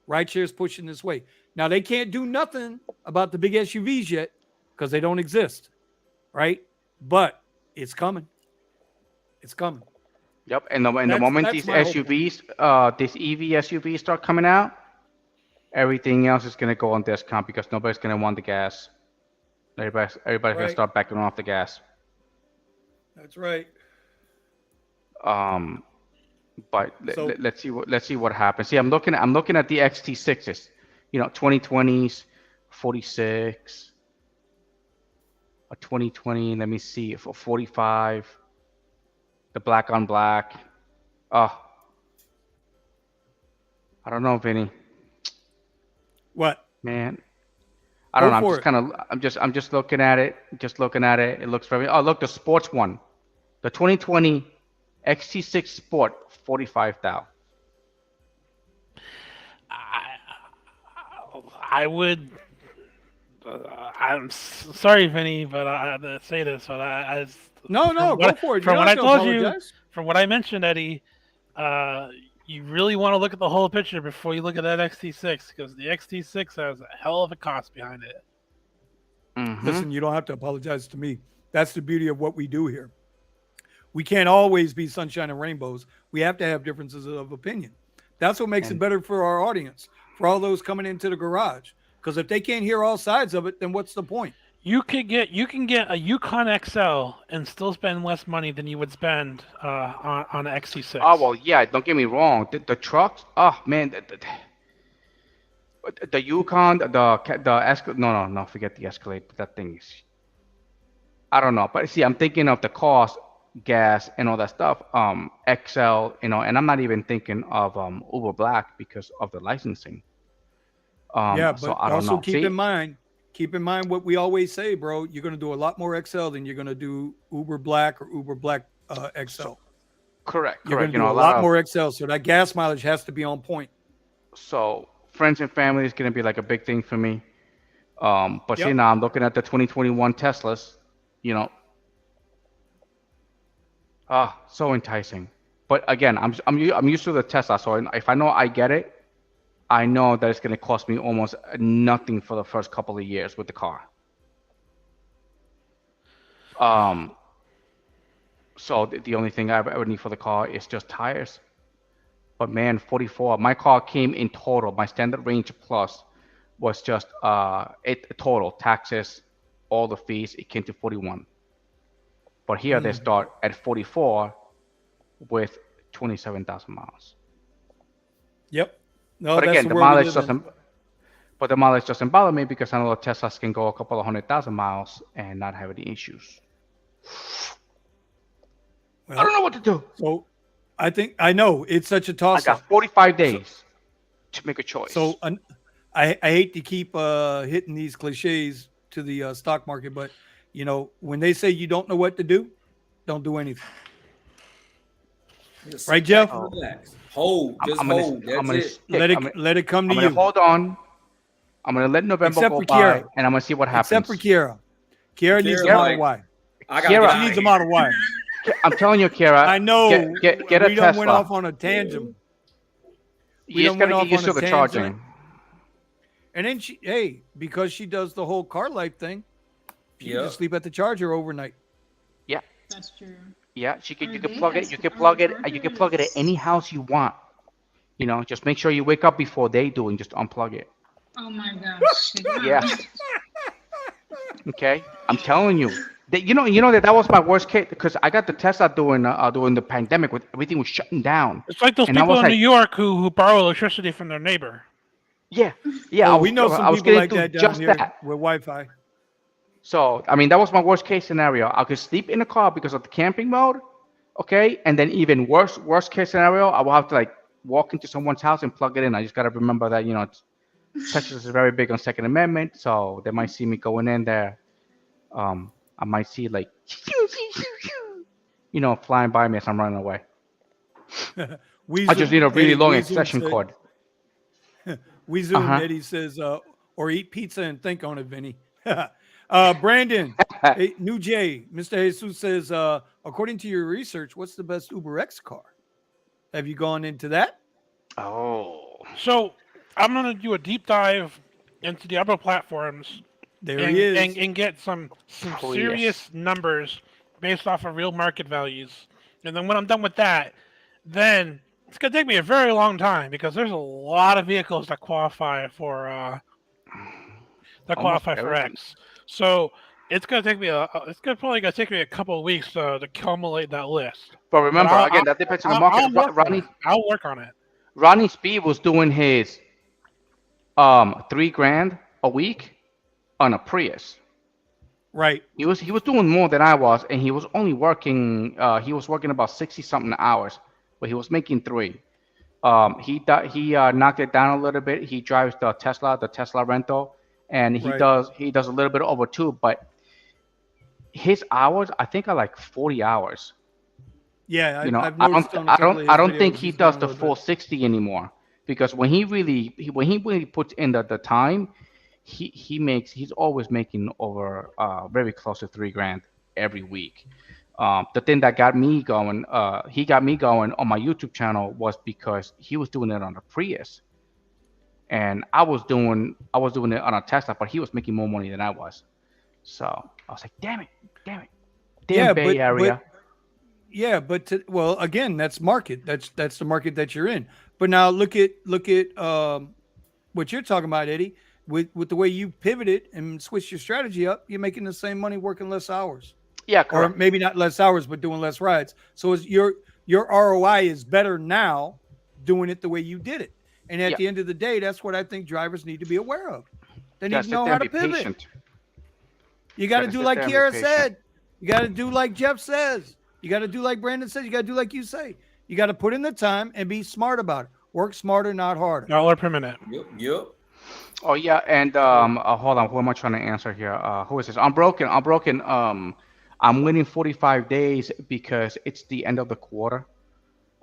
Rideshare is pushing this way. Now they can't do nothing about the big SUVs yet because they don't exist, right? But it's coming. It's coming. Yep. And the moment these SUVs, these EV SUVs start coming out, everything else is going to go on discount because nobody's going to want the gas. Everybody's going to start backing off the gas. That's right. But let's see what happens. See, I'm looking at the XT6s, 2020s, 46. A 2020, let me see, for 45. The black on black. Oh, I don't know, Vinny. What? Man, I don't know. Go for it. I'm just looking at it. Just looking at it. It looks very. Oh, look, the sports one, the 2020 XT6 Sport, 45,000. I would. I'm sorry, Vinny, but I have to say this. But No, go for it. From You what don't I have to told apologize. you, from what I mentioned, Eddie, you really want to look at the whole picture before you look at that XT6 because the XT6 has a hell of a cost behind it. Mm-hmm. Listen, you don't have to apologize to me. That's the beauty of what we do here. We can't always be sunshine and rainbows. We have to have differences of opinion. That's what makes it better for our audience, for all those coming into the garage. Because if they can't hear all sides of it, then what's the point? You can get a Yukon XL and still spend less money than you would spend on an XT6. Oh well, yeah. Don't get me wrong. The trucks. Oh man, the Yukon, no, forget the Escalade. That thing is. I don't know, but see, I'm thinking of the cost, gas, and all that stuff. XL, and I'm not even thinking of Uber Black because of the licensing. Yeah, but so I don't also know. keep in mind what we always say, bro. You're going to do a lot more XL than you're going to do Uber Black or Uber Black XL. Correct. You're going to do a lot more XL, so that gas mileage has to be on point. So friends and family is going to be like a big thing for me. But see, now I'm looking at the 2021 Teslas. So enticing. But again, I'm used to the Tesla, so if I know I get it, I know that it's going to cost me almost nothing for the first couple of years with the car. So the only thing I ever need for the car is just tires. But man, 44. My car came in total. My standard range plus was just total taxes, all the fees. It came to 41. But here they start at 44 with 27,000 miles. Yep. No, but that's again, the mileage doesn't. But the mileage doesn't bother me because I know the Teslas can go a couple of 100,000 miles and not have any issues. Well, I don't know what to do. So, I know it's such a toss-up. I got 45 days to make a choice. So, I hate to keep hitting these cliches to the stock market, but when they say you don't know what to do, don't do anything. Right, Jeff? Relax. Hold. Just hold. That's it. Let it come to you. Hold on. I'm going to let November go by, and I'm going to see what happens. Except for Kiara. Kiara needs a Model Y. She needs a Model Y. I'm telling you, Kiara. I know. Get a Tesla. We went off on a tangent. You just got to get used to the charging. And then because she does the whole car life thing, she can just sleep at the charger overnight. Yeah. That's true. Yeah, you can plug it. You can plug it at any house you want. Just make sure you wake up before they do and just unplug it. Oh my gosh. Yeah. Okay, I'm telling you. That was my worst case because I got the Tesla during the pandemic with everything was shutting down. It's like those people in New York who borrow electricity from their neighbor. Yeah. We know some people like that down here with Wi-Fi. So, that was my worst case scenario. I could sleep in the car because of the camping mode, okay? And then even worst case scenario, I will have to walk into someone's house and plug it in. I just got to remember that, Texas is very big on Second Amendment, so they might see me going in there. I might see flying by me as I'm running away. I just need a really long extension cord. Weezoom Eddie says, or eat pizza and think on it, Vinny. Brandon, New Jay, Mr. Jesus says, according to your research, what's the best Uber X car? Have you gone into that? Oh. So I'm going to do a deep dive into the other platforms. There he is. And get some serious numbers based off of real market values. And then when I'm done with that, then it's going to take me a very long time because there's a lot of vehicles that qualify for X. So it's going to take me probably going to take me a couple of weeks to accumulate that list. But remember, that depends on the market. I'll work on it. Ronnie Speed was doing his $3,000 a week on a Prius. Right. He was doing more than I was, and he was only working. He was working about 60 something hours, but he was making three. He knocked it down a little bit. He drives the Tesla rental, and he Right. does a little bit over two. But his hours, I think, are like 40 hours. Yeah, You know, I've noticed on a couple of his I don't think videos, he he's does doing a the little full bit. 60 anymore, because when he really puts in the time, he's always making over very close to $3,000 every week. The thing that got me going, he got me going on my YouTube channel, was because he was doing it on a Prius, and I was doing it on a Tesla, but he was making more money than I was. So I was like, damn it, damn Yeah, Bay Area. Yeah, but well, again, that's market. That's the market that you're in. But now look at what you're talking about, Eddie. With the way you pivoted and switched your strategy up, you're making the same money working less hours. Yeah, Or correct. maybe not less hours, but doing less rides. So it's your ROI is better now doing it the way you did it. And at Yeah. the end of the day, that's what I think drivers need to be aware of. They need Gotta to sit know there how and to be pivot. patient. You got to Gotta do sit like there and be Kiara patient. said. You got to do like Jeff says. You got to do like Brandon says. You got to do like you say. You got to put in the time and be smart about it. Work smarter, not harder. $1 per minute. Yep. Oh yeah, and hold on, who am I trying to answer here? Who is this? I'm broken. I'm waiting 45 days because it's the end of the quarter.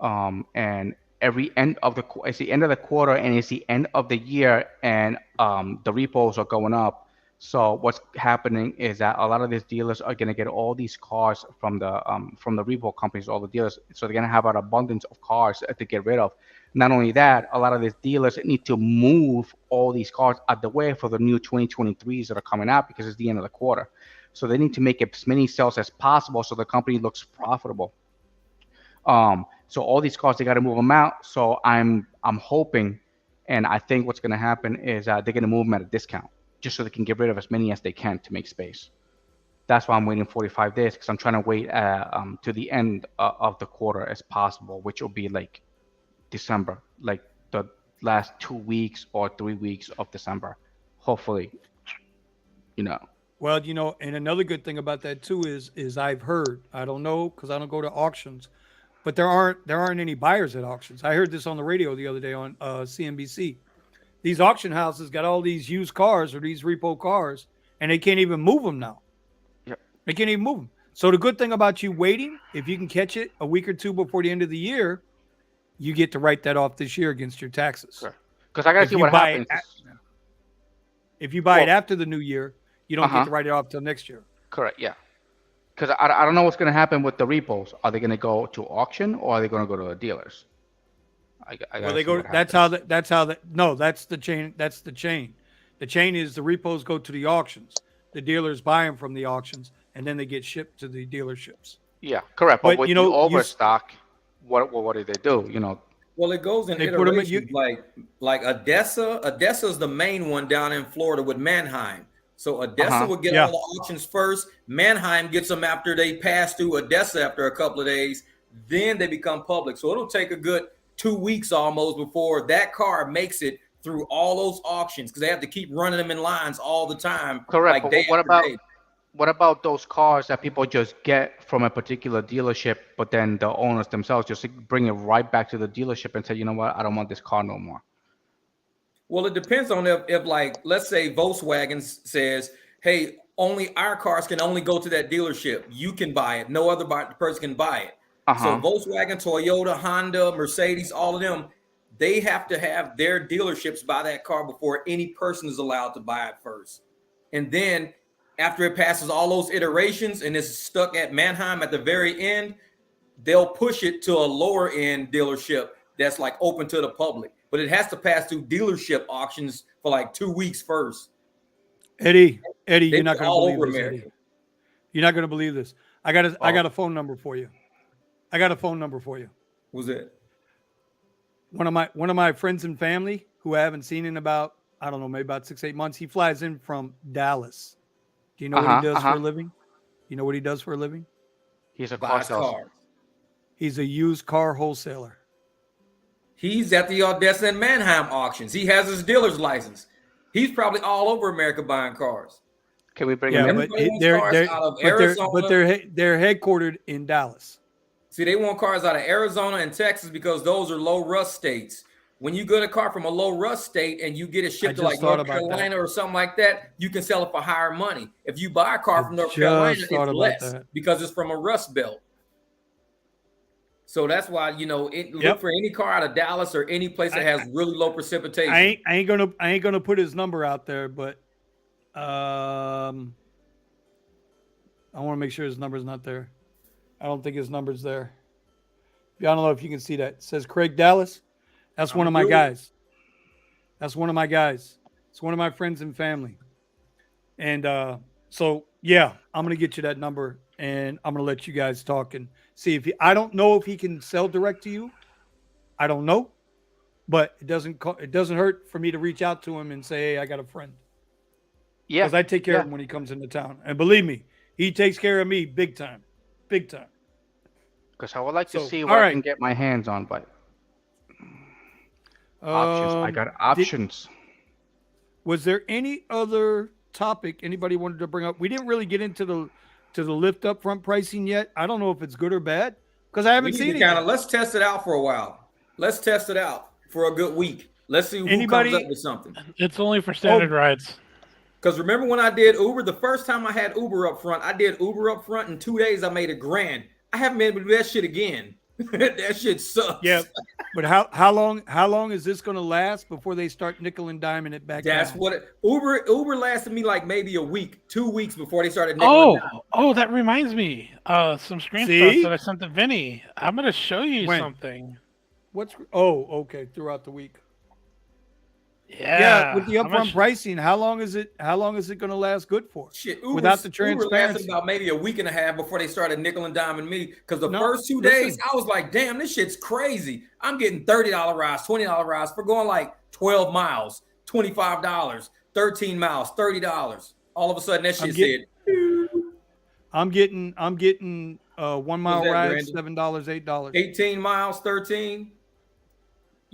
And every end of it's the end of the quarter, and it's the end of the year, and the repos are going up. So what's happening is that a lot of these dealers are gonna get all these cars from the repo companies, all the dealers. So they're gonna have an abundance of cars to get rid of. Not only that, a lot of these dealers need to move all these cars out the way for the new 2023s that are coming out, because it's the end of the quarter. So they need to make as many sales as possible so the company looks profitable. So all these cars, they got to move them out. So I'm hoping, and I think what's going to happen is they're going to move them at a discount, just so they can get rid of as many as they can to make space. That's why I'm waiting 45 days, because I'm trying to wait to the end of the quarter as possible, which will be like December, like the last 2 weeks or 3 weeks of December, hopefully. Well, and another good thing about that too is I've heard, I don't know because I don't go to auctions, but there aren't any buyers at auctions. I heard this on the radio the other day on CNBC. These auction houses got all these used cars or these repo cars, and they can't even move them now. Yep. They can't even move them. So the good thing about you waiting, if you can catch it a week or two before the end of the year, you get to write that off this year against your taxes. Sure. Because I got to see what happens. If you buy it after the new year, you don't get to write it off till next year. Correct. Yeah. Because I don't know what's going to happen with the repos. Are they going to go to auction, or are they going to go to the dealers? Well, they go. That's how that. No, that's the chain. That's the chain. The chain is the repos go to the auctions. The dealers buy them from the auctions, and then they get shipped to the dealerships. Yeah, correct. But with the overstock, what do they do? Well, it goes in iterations. Like Odessa. Odessa is the main one down in Florida with Mannheim. So Odessa would get all the auctions first. Mannheim gets them after they pass through Odessa after a couple of days. Then they become public. So it'll take a good 2 weeks almost before that car makes it through all those auctions, because they have to keep running them in lines all the time. Correct. Like but what about those cars that people just get from a particular dealership, but then the owners themselves just bring it right back to the dealership and say, you know what, I don't want this car no more? Well, it depends on if like, let's say Volkswagen says, hey, only our cars can only go to that dealership. You can buy it. No other person can buy it. So Volkswagen, Toyota, Honda, Mercedes, all of them, they have to have their dealerships buy that car before any person is allowed to buy it first. And then after it passes all those iterations and is stuck at Mannheim at the very end, they'll push it to a lower end dealership that's like open to the public. But it has to pass through dealership auctions for like 2 weeks first. Eddie, you're not going to believe this. Eddie. You're not going to believe this. I got a phone number for you. Who's that? One of my friends and family who I haven't seen in about, I don't know, maybe about 6-8 months. He flies in from Dallas. Do you know what he does for a living? You know what he does for a living? He's a car salesman. He's a used car wholesaler. He's at the Odessa and Mannheim auctions. He has his dealer's license. He's probably all over America buying cars. Can we bring him in? But they're headquartered in Dallas. See, they want cars out of Arizona and Texas because those are low rust states. When you get a car from a low rust state and you get it shipped to like North Carolina or something like that, you can sell it for higher money. If you buy a car from North Carolina, it's less because it's from a rust belt. So that's why, look for any car out of Dallas or any place that has really low precipitation. I ain't gonna put his number out there, but I want to make sure his number's not there. I don't think his number's there. I don't know if you can see that. It says Craig Dallas. That's one of my guys. That's one of my guys. It's one of my friends and family. And so yeah, I'm gonna get you that number, and I'm gonna let you guys talk and see if I don't know if he can sell direct to you. I don't know, but it doesn't hurt for me to reach out to him and say, hey, I got a friend. Yeah, because I take care of him when he comes into town, and believe me, he takes care of me big time. Because I would like to see what I can get my hands on, but options. I got options. Was there any other topic anybody wanted to bring up? We didn't really get into the lift up front pricing yet. I don't know if it's good or bad because I haven't seen it. Let's test it out for a while. Let's test it out for a good week. Let's see who comes up with something. It's only for standard rides. Because remember when I did Uber, the first time I had Uber up front, I did Uber up front in 2 days. I made $1,000. I haven't been able to do that shit again. That shit sucks. Yeah, but how long is this going to last before they start nickel and diming it back? That's what Uber lasted me like maybe a week, 2 weeks before they started nickel and diming. Oh, that reminds me. Some screenshots that I sent to Vinny. I'm going to show you something. Okay, throughout the week. Yeah, with the upfront pricing, how long is it going to last good for? Shit, without the transparency. Uber lasted about maybe a week and a half before they started nickel and diming me. Because the first 2 days, I was like, damn, this shit's crazy. I'm getting $30 rides, $20 rides for going like 12 miles, $25, 13 miles, $30. All of a sudden, that shit said. I'm getting 1 mile rides, $7, $8. 18 miles, 13.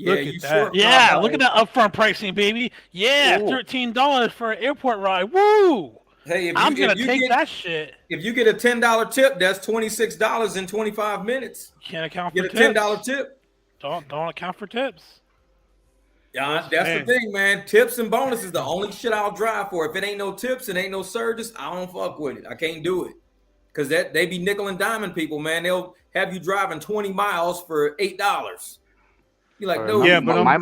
Yeah, look at that. Yeah, look at that upfront pricing, baby. Yeah, $13 for an airport ride. Woo! Hey, I'm gonna take that shit. If you get a $10 tip, that's $26 in 25 minutes. You can't account for tips. Get a $10 tip. Don't account for tips. Yeah, that's the thing, man. Tips and bonuses the only shit I'll drive for. If it ain't no tips and ain't no surges, I don't fuck with it. I can't do it. Because they be nickel and diming people, man. They'll have you driving 20 miles for $8. You're like, no. Yeah, but my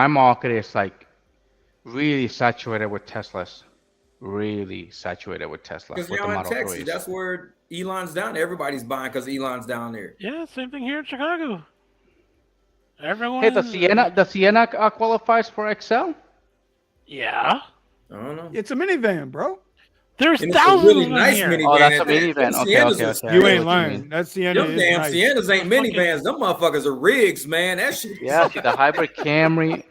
market is like really saturated with Teslas. Really saturated with Tesla. Because you're in Texas, that's where Elon's down there. Everybody's buying because Elon's down there. Yeah, same thing here in Chicago. Everyone. Hey, the Sienna qualifies for XL? Yeah. I don't know. It's a minivan, bro. There's thousands of them here. Oh, that's a minivan. Okay. You ain't lying. That's Sienna. Them damn Siennas ain't minivans. Them motherfuckers are rigs, man. That shit. Yeah, the hybrid Camry.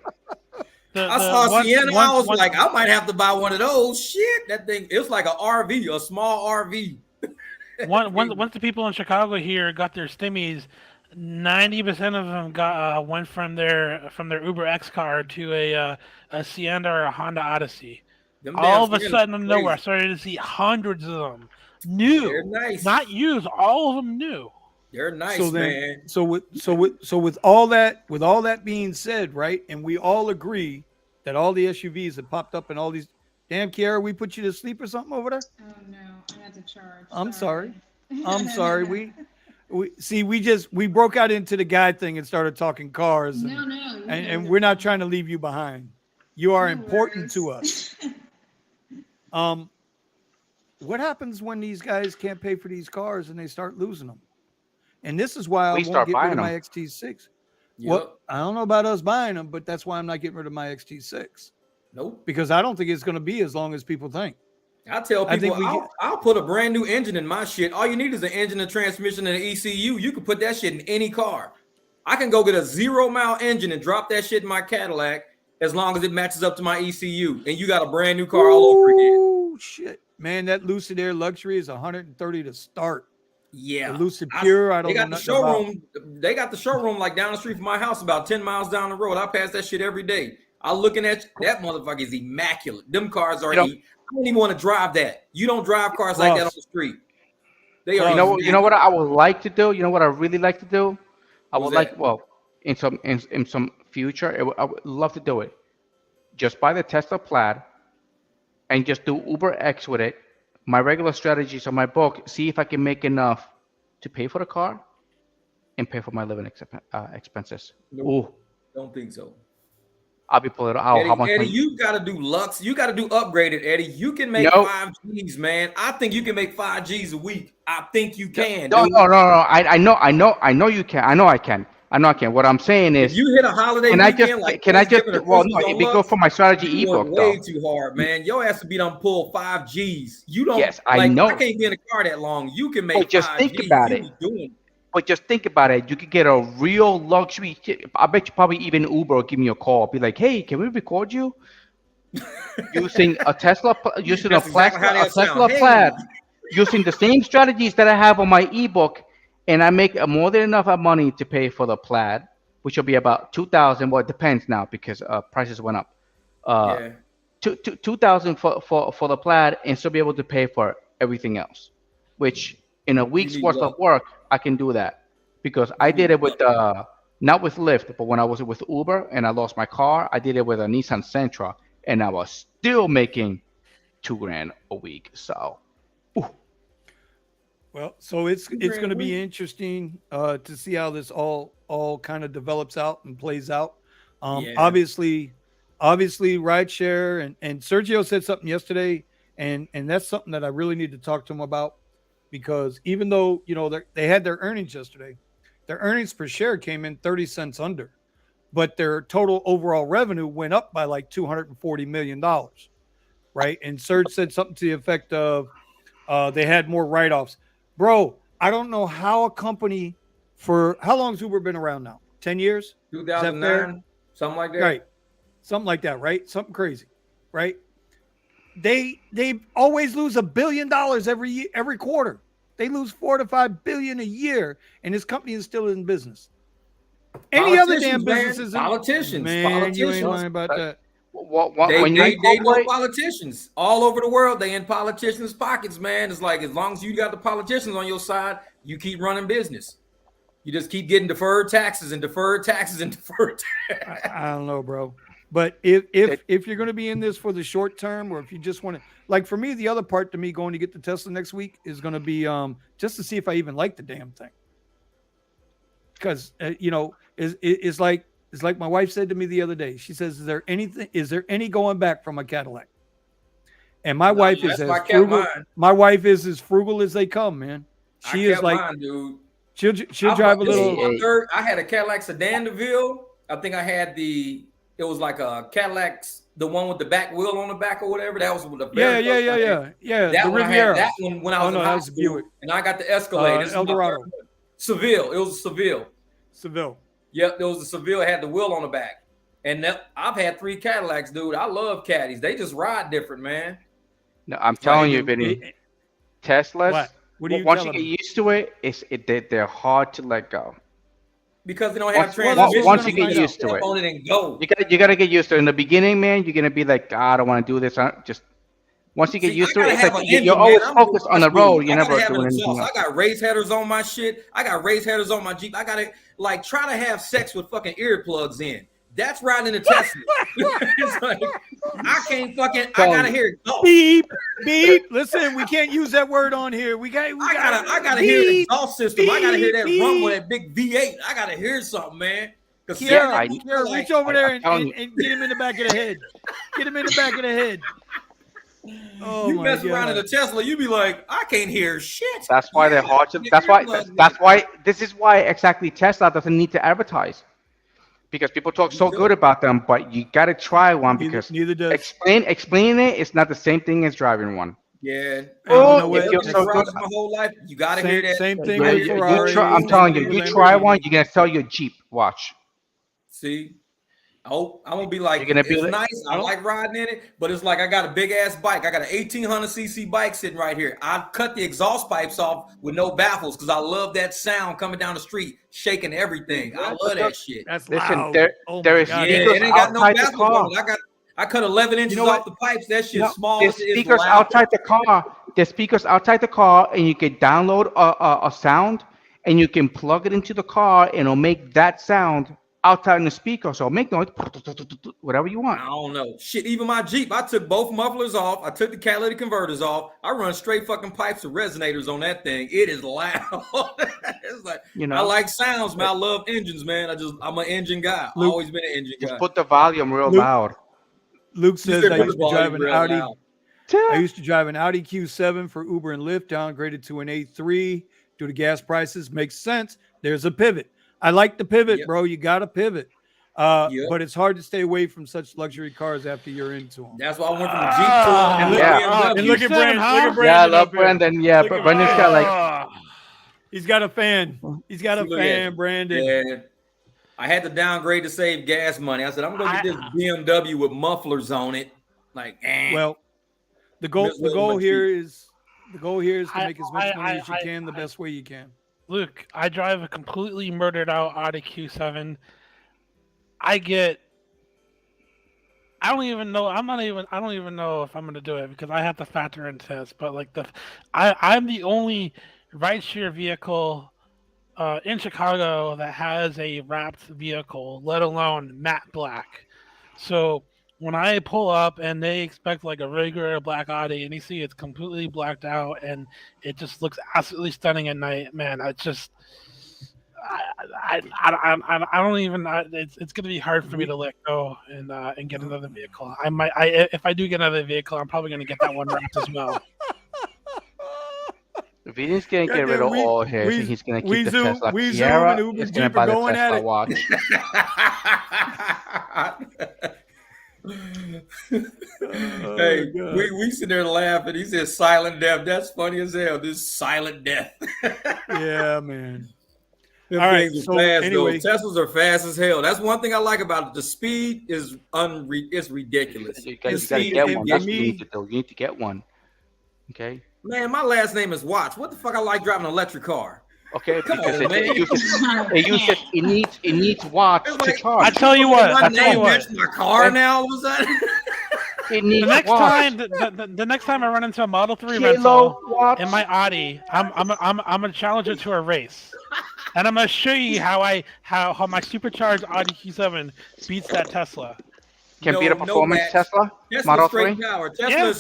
I saw Sienna. I was like, I might have to buy one of those. Shit, that thing. It's like an RV, a small RV. Once the people in Chicago here got their stimmies, 90% of them went from their Uber X car to a Sienna or a Honda Odyssey. All of a sudden, out of nowhere, I started to see hundreds of them new. They're nice. Not used. All of them new. They're nice, man. So with all that being said, right, and we all agree that all the SUVs that popped up and all these. Damn, Kiara, we put you to sleep or something over there? Oh no, I had to charge. I'm sorry. We broke out into the guy thing and started talking cars. And we're not trying to leave you behind. You are important to us. What happens when these guys can't pay for these cars and they start losing them? And this is why I won't get rid of my XT6. Yep. Well, I don't know about us buying them, but that's why I'm not getting rid of my XT6. Nope. Because I don't think it's going to be as long as people think. I tell people, I'll put a brand new engine in my shit. All you need is an engine, a transmission, and an ECU. You can put that shit in any car. I can go get a 0-mile engine and drop that shit in my Cadillac as long as it matches up to my ECU. And you got a brand new car all over again. Oh, shit. Man, that Lucid Air Luxury is $130 to start. Yeah. The Lucid Pure, I don't know nothing about. They got the showroom like down the street from my house about 10 miles down the road. I pass that shit every day. I'm looking at that motherfucker is immaculate. Them cars are. You know, I don't even want to drive that. You don't drive cars like that on the street. They are. You know what I would like to do. You know what I really like to do. I would like, well, in some future, I would love to do it. Just buy the Tesla Plaid and just do Uber X with it. My regular strategies on my book. See if I can make enough to pay for the car and pay for my living expenses. Nope, don't think so. I'll be pulling out. Eddie, how much? Eddie, you gotta do Lux. You gotta do upgraded, Eddie. You can make 5 Gs, man. I think you can make 5 Gs a week. I think you can. No. I know you can. I know I can. What I'm saying is, if you hit a holiday weekend, can I just? Well, no. If you go for my strategy ebook, way too hard, man. Your ass to be done pull 5 Gs. You don't. Yes, I know. I can't be in a car that long. You can make. But just 5 think Gs. about it. But just think about it. You could get a real luxury. I bet you probably even Uber will give me a call. Be like, hey, can we record you? Using a Tesla, using a Tesla Plaid, using the same strategies that I have on my ebook, and I make more than enough money to pay for the Plaid, which will be about $2,000. Well, it depends now because prices went up. $2,000 for the Plaid, and still be able to pay for everything else, which in a week's worth of work, I can do that because I did it with not with Lyft, but when I was with Uber and I lost my car, I did it with a Nissan Sentra, and I was still making $2,000 a week. So, well, so it's going to be interesting to see how this all kind of develops out and plays out. Obviously, RideShare and Sergio said something yesterday, and that's something that I really need to talk to him about. Because even though, they had their earnings yesterday, their earnings per share came in 30 cents under, but their total overall revenue went up by like $240 million, right? And Serge said something to the effect of they had more write-offs. Bro, I don't know how a company how long has Uber been around now? 10 years? 2009, something like that. Right. Something like that, right? Something crazy, right? They always lose $1 billion every quarter. They lose $4 to $5 billion a year, and this company is still in business. Any other damn businesses? Politicians, you ain't lying about that. They know politicians all over the world. They in politicians' pockets, man. It's like as long as you got the politicians on your side, you keep running business. You just keep getting deferred taxes and deferred taxes and deferred taxes. I don't know, bro. But if you're going to be in this for the short term, or if you just want to, like for me, the other part to me going to get the Tesla next week is going to be just to see if I even like the damn thing. Because it's like my wife said to me the other day. She says, is there any going back from a Cadillac? And my wife is as frugal. My wife is as frugal as they come, man. She is like, mine, dude. She'll drive a little. I had a Cadillac Sedan DeVille. I think I had it was like a Cadillac, the one with the back wheel on the back or whatever. That was the very yeah. That the one Riviera. I had that one when I was in high school, Buick. And I got the Escalade. Eldorado. Seville. It was a Seville. Seville. Yep, there was a Seville. It had the wheel on the back. And I've had 3 Cadillacs, dude. I love caddies. They just ride different, man. No, I'm telling you, Vinny. Teslas. What are you once you get used to it, they're hard to let go. Because they don't have transmission. Once you get used to it, and go. You gotta get used to it. In the beginning, man, you're gonna be like, I don't want to do this. Once you get used to it, it's like you're always focused on the road. You're never doing anything else. I got race headers on my shit. I got race headers on my Jeep. I gotta try to have sex with fucking earplugs in. That's riding in a Tesla. It's like, I can't fucking. I gotta hear it go. Beep. Listen, we can't use that word on here. I gotta hear the exhaust system. I gotta hear that rumble, that big V8. I gotta hear something, man. Kiara, reach over there and get him in the back of the head. Get him in the back of the head. Oh, you mess around in a Tesla, you be like, I can't hear shit. That's why they're hard to. That's why. This is why exactly Tesla doesn't need to advertise. Because people talk so good about them, but you got to try one because neither does. Explaining it is not the same thing as driving one. Yeah. It feels so good. My whole life, you got to hear that. Same thing with Ferrari. I'm telling you, you try one, you're going to sell your Jeep. Watch. See? Oh, I'm gonna be like, You're gonna be it's like, nice. I like riding in it, but it's like I got a big ass bike. I got an 1800cc bike sitting right here. I cut the exhaust pipes off with no baffles because I love that sound coming down the street, shaking everything. I love that shit. That's listen, loud. there is Yeah, speakers it ain't got no outside the baffles car. on it. I cut 11 inches off the pipes. That shit's small. There's It's speakers loud. outside the car. There's speakers outside the car, and you can download a sound, and you can plug it into the car, and it'll make that sound outside in the speaker. So make noise, whatever you want. I don't know. Shit, even my Jeep, I took both mufflers off. I took the catalytic converters off. I run straight fucking pipes of resonators on that thing. It is loud. It's like, I like sounds, man. I love engines, man. I'm an engine guy. I've always been an engine guy. Just put the volume real loud. Luke says I used to drive an Audi. Loud. I used to drive an Audi Q7 for Uber and Lyft, downgraded to an A3 due to gas prices. Makes sense. There's a pivot. I like the pivot, bro. You got to pivot. But it's hard to stay away from such luxury cars after you're into them. That's why I went from the Jeep to BMW. And look at Brandon. Look at Brandon. Yeah, I love Brandon. Yeah, but Brandon's got like... He's got a fan. He's got a fan, Brandon. Yeah. I had to downgrade to save gas money. I said, I'm going to get this BMW with mufflers on it. Like, Well, the goal here is to make as much money as you can the best way you can. Luke, I drive a completely murdered out Audi Q7. I don't even know. I don't even know if I'm going to do it because I have to factor into this. But like I'm the only rideshare vehicle in Chicago that has a wrapped vehicle, let alone matte black. So when I pull up and they expect like a regular black Audi and you see it's completely blacked out and it just looks absolutely stunning at night, man, I just, I don't even, it's going to be hard for me to let go and get another vehicle. If I do get another vehicle, I'm probably going to get that one wrapped as well. If he's going to get rid of all his, he's going to keep the Tesla Sierra. He's going to buy the Tesla watch. Hey, we sit there laughing. He said silent death. That's funny as hell. This silent death. Yeah, man. All right. So fast, anyway, Teslas are fast as hell. That's one thing I like about it. The speed is it's ridiculous. You got to get one. That's you need to get one. Okay. Man, my last name is Watts. What the fuck I like driving an electric car? Okay, because it needs watts to charge. I tell you what. My car now. What's that? It needs the next time I run into a Model 3 rental in my Audi, I'm gonna challenge it to a race, and I'm gonna show you how my supercharged Audi Q7 beats that Tesla. Can beat a performance Tesla? Model 3 power. Tesla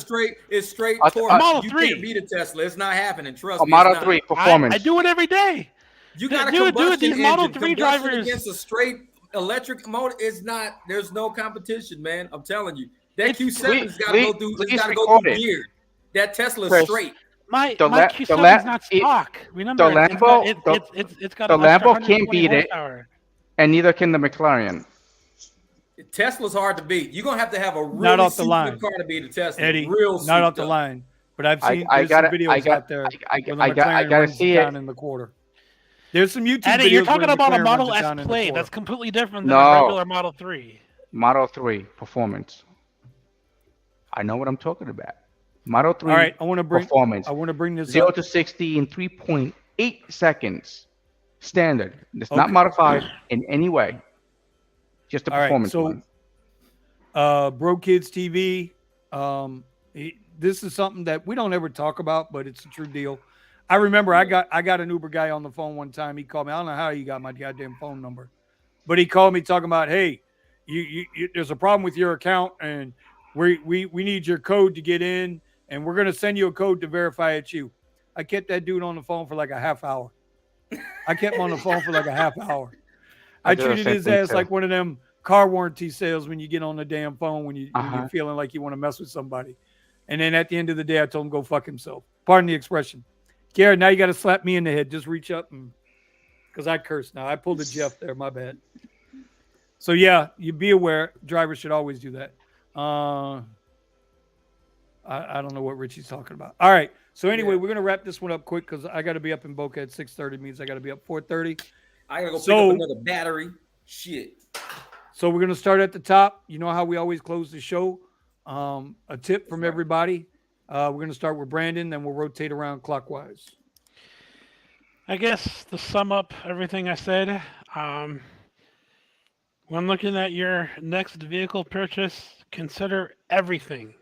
is straight torque. Model 3. You can't beat a Tesla. It's not happening. Trust me. Model 3 performance. I do it every day. You got a combustion these Model 3 drivers against a straight electric motor. It's not. There's no competition, man. I'm telling you. That Q7's got to go through. It's got to go through gear. That Tesla is straight. My Q7 is not stock. Remember, the Lambo. It's got the Lambo can't beat it, and neither can the McLaren. Tesla's hard to beat. You're gonna have to have a really not off the line car to beat a Tesla. Eddie, real not off the line. But I've seen some videos out there. I gotta see it in the quarter. There's some YouTube Eddie, videos. you're talking about a Model S Plate. That's completely different than a regular Model 3. Model 3 performance. I know what I'm talking about. Model 3. All right, I want to performance. I want to bring this 0 to 60 in 3.8 seconds. Standard. It's not modified in any way. Just a performance one. Bro Kids TV. This is something that we don't ever talk about, but it's a true deal. I remember I got an Uber guy on the phone one time. He called me. I don't know how he got my goddamn phone number, but he called me talking about, hey, you there's a problem with your account, and we need your code to get in, and we're gonna send you a code to verify it's you. I kept that dude on the phone for like a half hour. I treated his ass like one of them car warranty sales when you get on the damn phone when you're feeling like you want to mess with somebody. And then at the end of the day, I told him go fuck himself. Pardon the expression. Garrett, now you got to slap me in the head. Just reach up and because I curse now. I pulled a Jeff there. My bad. So yeah, you be aware. Drivers should always do that. I don't know what Richie's talking about. All right. So anyway, we're gonna wrap this one up quick because I got to be up in Boca at 6:30. Means I got to be up 4:30. I gotta go pick up another battery. Shit. So we're going to start at the top. You know how we always close the show. A tip from everybody. We're going to start with Brandon, then we'll rotate around clockwise. I guess to sum up everything I said, when looking at your next vehicle purchase, consider everything,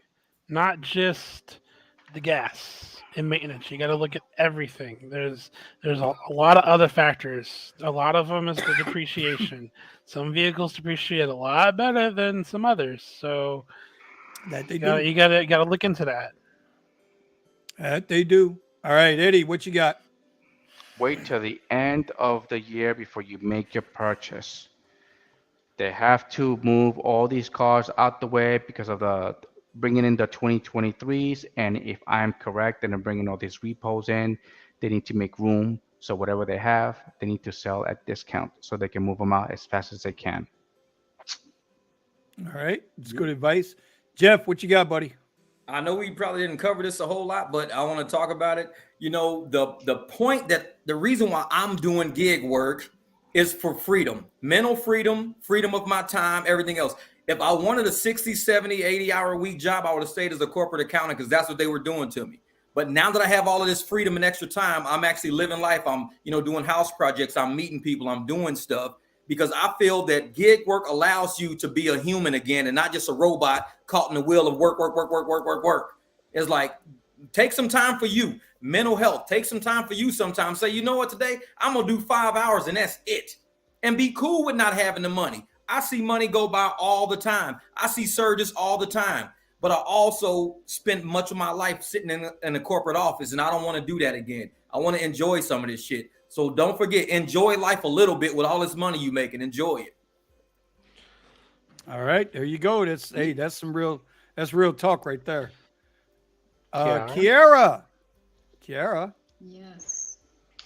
not just the gas and maintenance. You got to look at everything. There's a lot of other factors. A lot of them is the depreciation. Some vehicles depreciate a lot better than some others. So that they you gotta look into that. That they do. All right, Eddie, what you got? Wait till the end of the year before you make your purchase. They have to move all these cars out the way because of the bringing in the 2023s. And if I'm correct, then they're bringing all these repos in. They need to make room. So whatever they have, they need to sell at discount so they can move them out as fast as they can. All right, it's good advice. Jeff, what you got, buddy? I know we probably didn't cover this a whole lot, but I want to talk about it. You know, the point that the reason why I'm doing gig work is for freedom, mental freedom, freedom of my time, everything else. If I wanted a 60, 70, 80-hour week job, I would have stayed as a corporate accountant because that's what they were doing to me. But now that I have all of this freedom and extra time, I'm actually living life. I'm, doing house projects. I'm meeting people. I'm doing stuff because I feel that gig work allows you to be a human again and not just a robot caught in the wheel of work. It's like, take some time for you. Mental health, take some time for you sometimes. Say, you know what, today I'm going to do 5 hours and that's it. And be cool with not having the money. I see money go by all the time. I see surges all the time. But I also spent much of my life sitting in a corporate office, and I don't want to do that again. I want to enjoy some of this shit. So don't forget, enjoy life a little bit with all this money you make and enjoy it. All right, there you go. That's real talk right there. Kiara. Yes.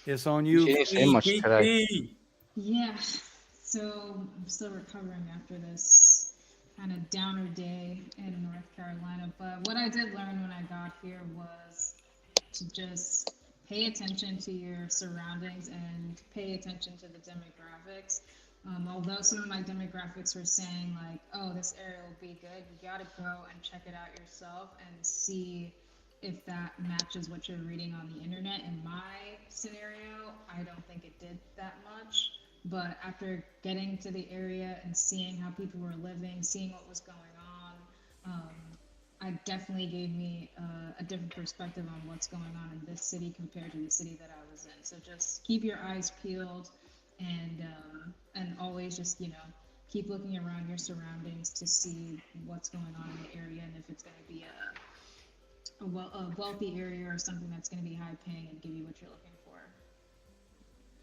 It's on you. She didn't say much today. Yeah. So I'm still recovering after this kind of downer day in North Carolina. But what I did learn when I got here was to just pay attention to your surroundings and pay attention to the demographics. Although some of my demographics were saying like, oh, this area will be good, you got to go and check it out yourself and see if that matches what you're reading on the internet. In my scenario, I don't think it did that much. But after getting to the area and seeing how people were living, seeing what was going on, it definitely gave me a different perspective on what's going on in this city compared to the city that I was in. So just keep your eyes peeled and always just, keep looking around your surroundings to see what's going on in the area and if it's going to be a wealthy area or something that's going to be high paying and give you what you're looking for.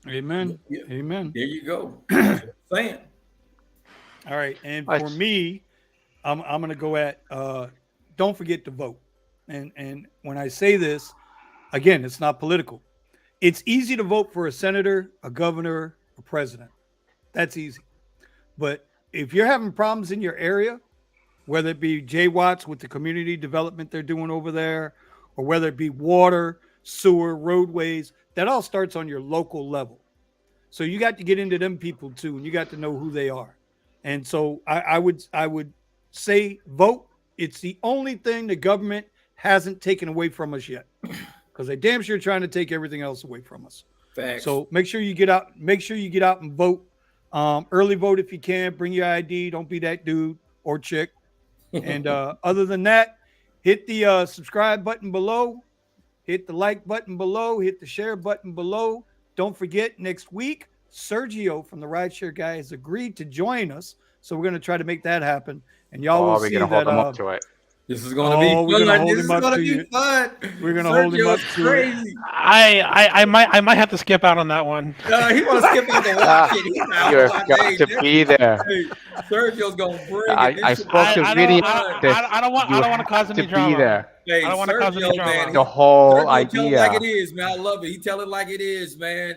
Amen. Yeah. Amen. There you go. Saying. All right. And for me, I'm going to go at don't forget to vote. And when I say this, again, it's not political. It's easy to vote for a senator, a governor, a president. That's easy. But if you're having problems in your area, whether it be Jay Watts with the community development they're doing over there, or whether it be water, sewer, roadways, that all starts on your local level. So you got to get into them people too, and you got to know who they are. And so I would say vote. It's the only thing the government hasn't taken away from us yet, because they damn sure trying to take everything else away from us. Facts. So make sure you get out. Make sure you get out and vote. Early vote if you can. Bring your ID. Don't be that dude or chick. And other than that, hit the subscribe button below. Hit the like button below. Hit the share button below. Don't forget, next week, Sergio from the RideShare Guy has agreed to join us. So we're going to try to make that happen. And y'all will see that. Hold him up to it. This is going to be fun. This is going to be fun. We're going to hold him up to it. I might have to skip out on that one. He want to skip out to watch it. He's out. You've got to be there. Hey, Sergio's going to bring it. I spoke to Vinny. I don't want to cause any drama. Be there. Hey, I don't want to cause any drama. Man, the whole Sergio idea. Tell it like it is, man. I love it. He tell it like it is, man.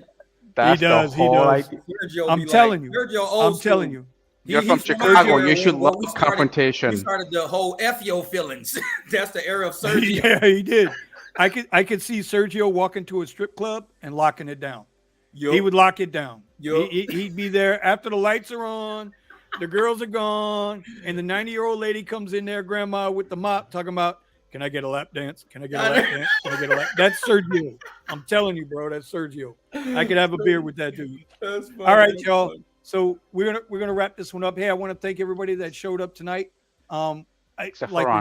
That's he does. The whole he does. idea. Sergio I'm telling you. Sergio old I'm telling you. You're from Chicago. You should love confrontation. He started the whole F your feelings. That's the era of Sergio. Yeah, he did. I could see Sergio walking to a strip club and locking it down. Yep. He would lock it down. Yep. He'd be there after the lights are on. The girls are gone, and the 90-year-old lady comes in there, grandma with the mop, talking about, "Can I get a lap dance? Can I get a lap dance? Can I get a lap?" That's Sergio. I'm telling you, bro. That's Sergio. I could have a beer with that dude. That's funny. All right, y'all. So we're gonna wrap this one up. Hey, I want to thank everybody that showed up tonight. We're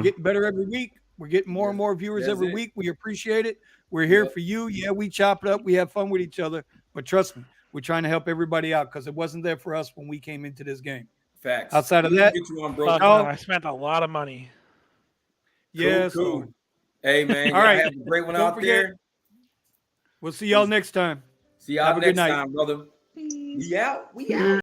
getting better every week. We're getting more and more viewers every week. We appreciate it. We're here for you. Yeah, we chop it up. We have fun with each other. But trust me, we're trying to help everybody out because it wasn't there for us when we came into this game. Facts. Outside of that, I spent a lot of money. Yeah, cool. Hey man, all right. Have a great one out there. We'll see y'all next time. See y'all next time, brother. We out.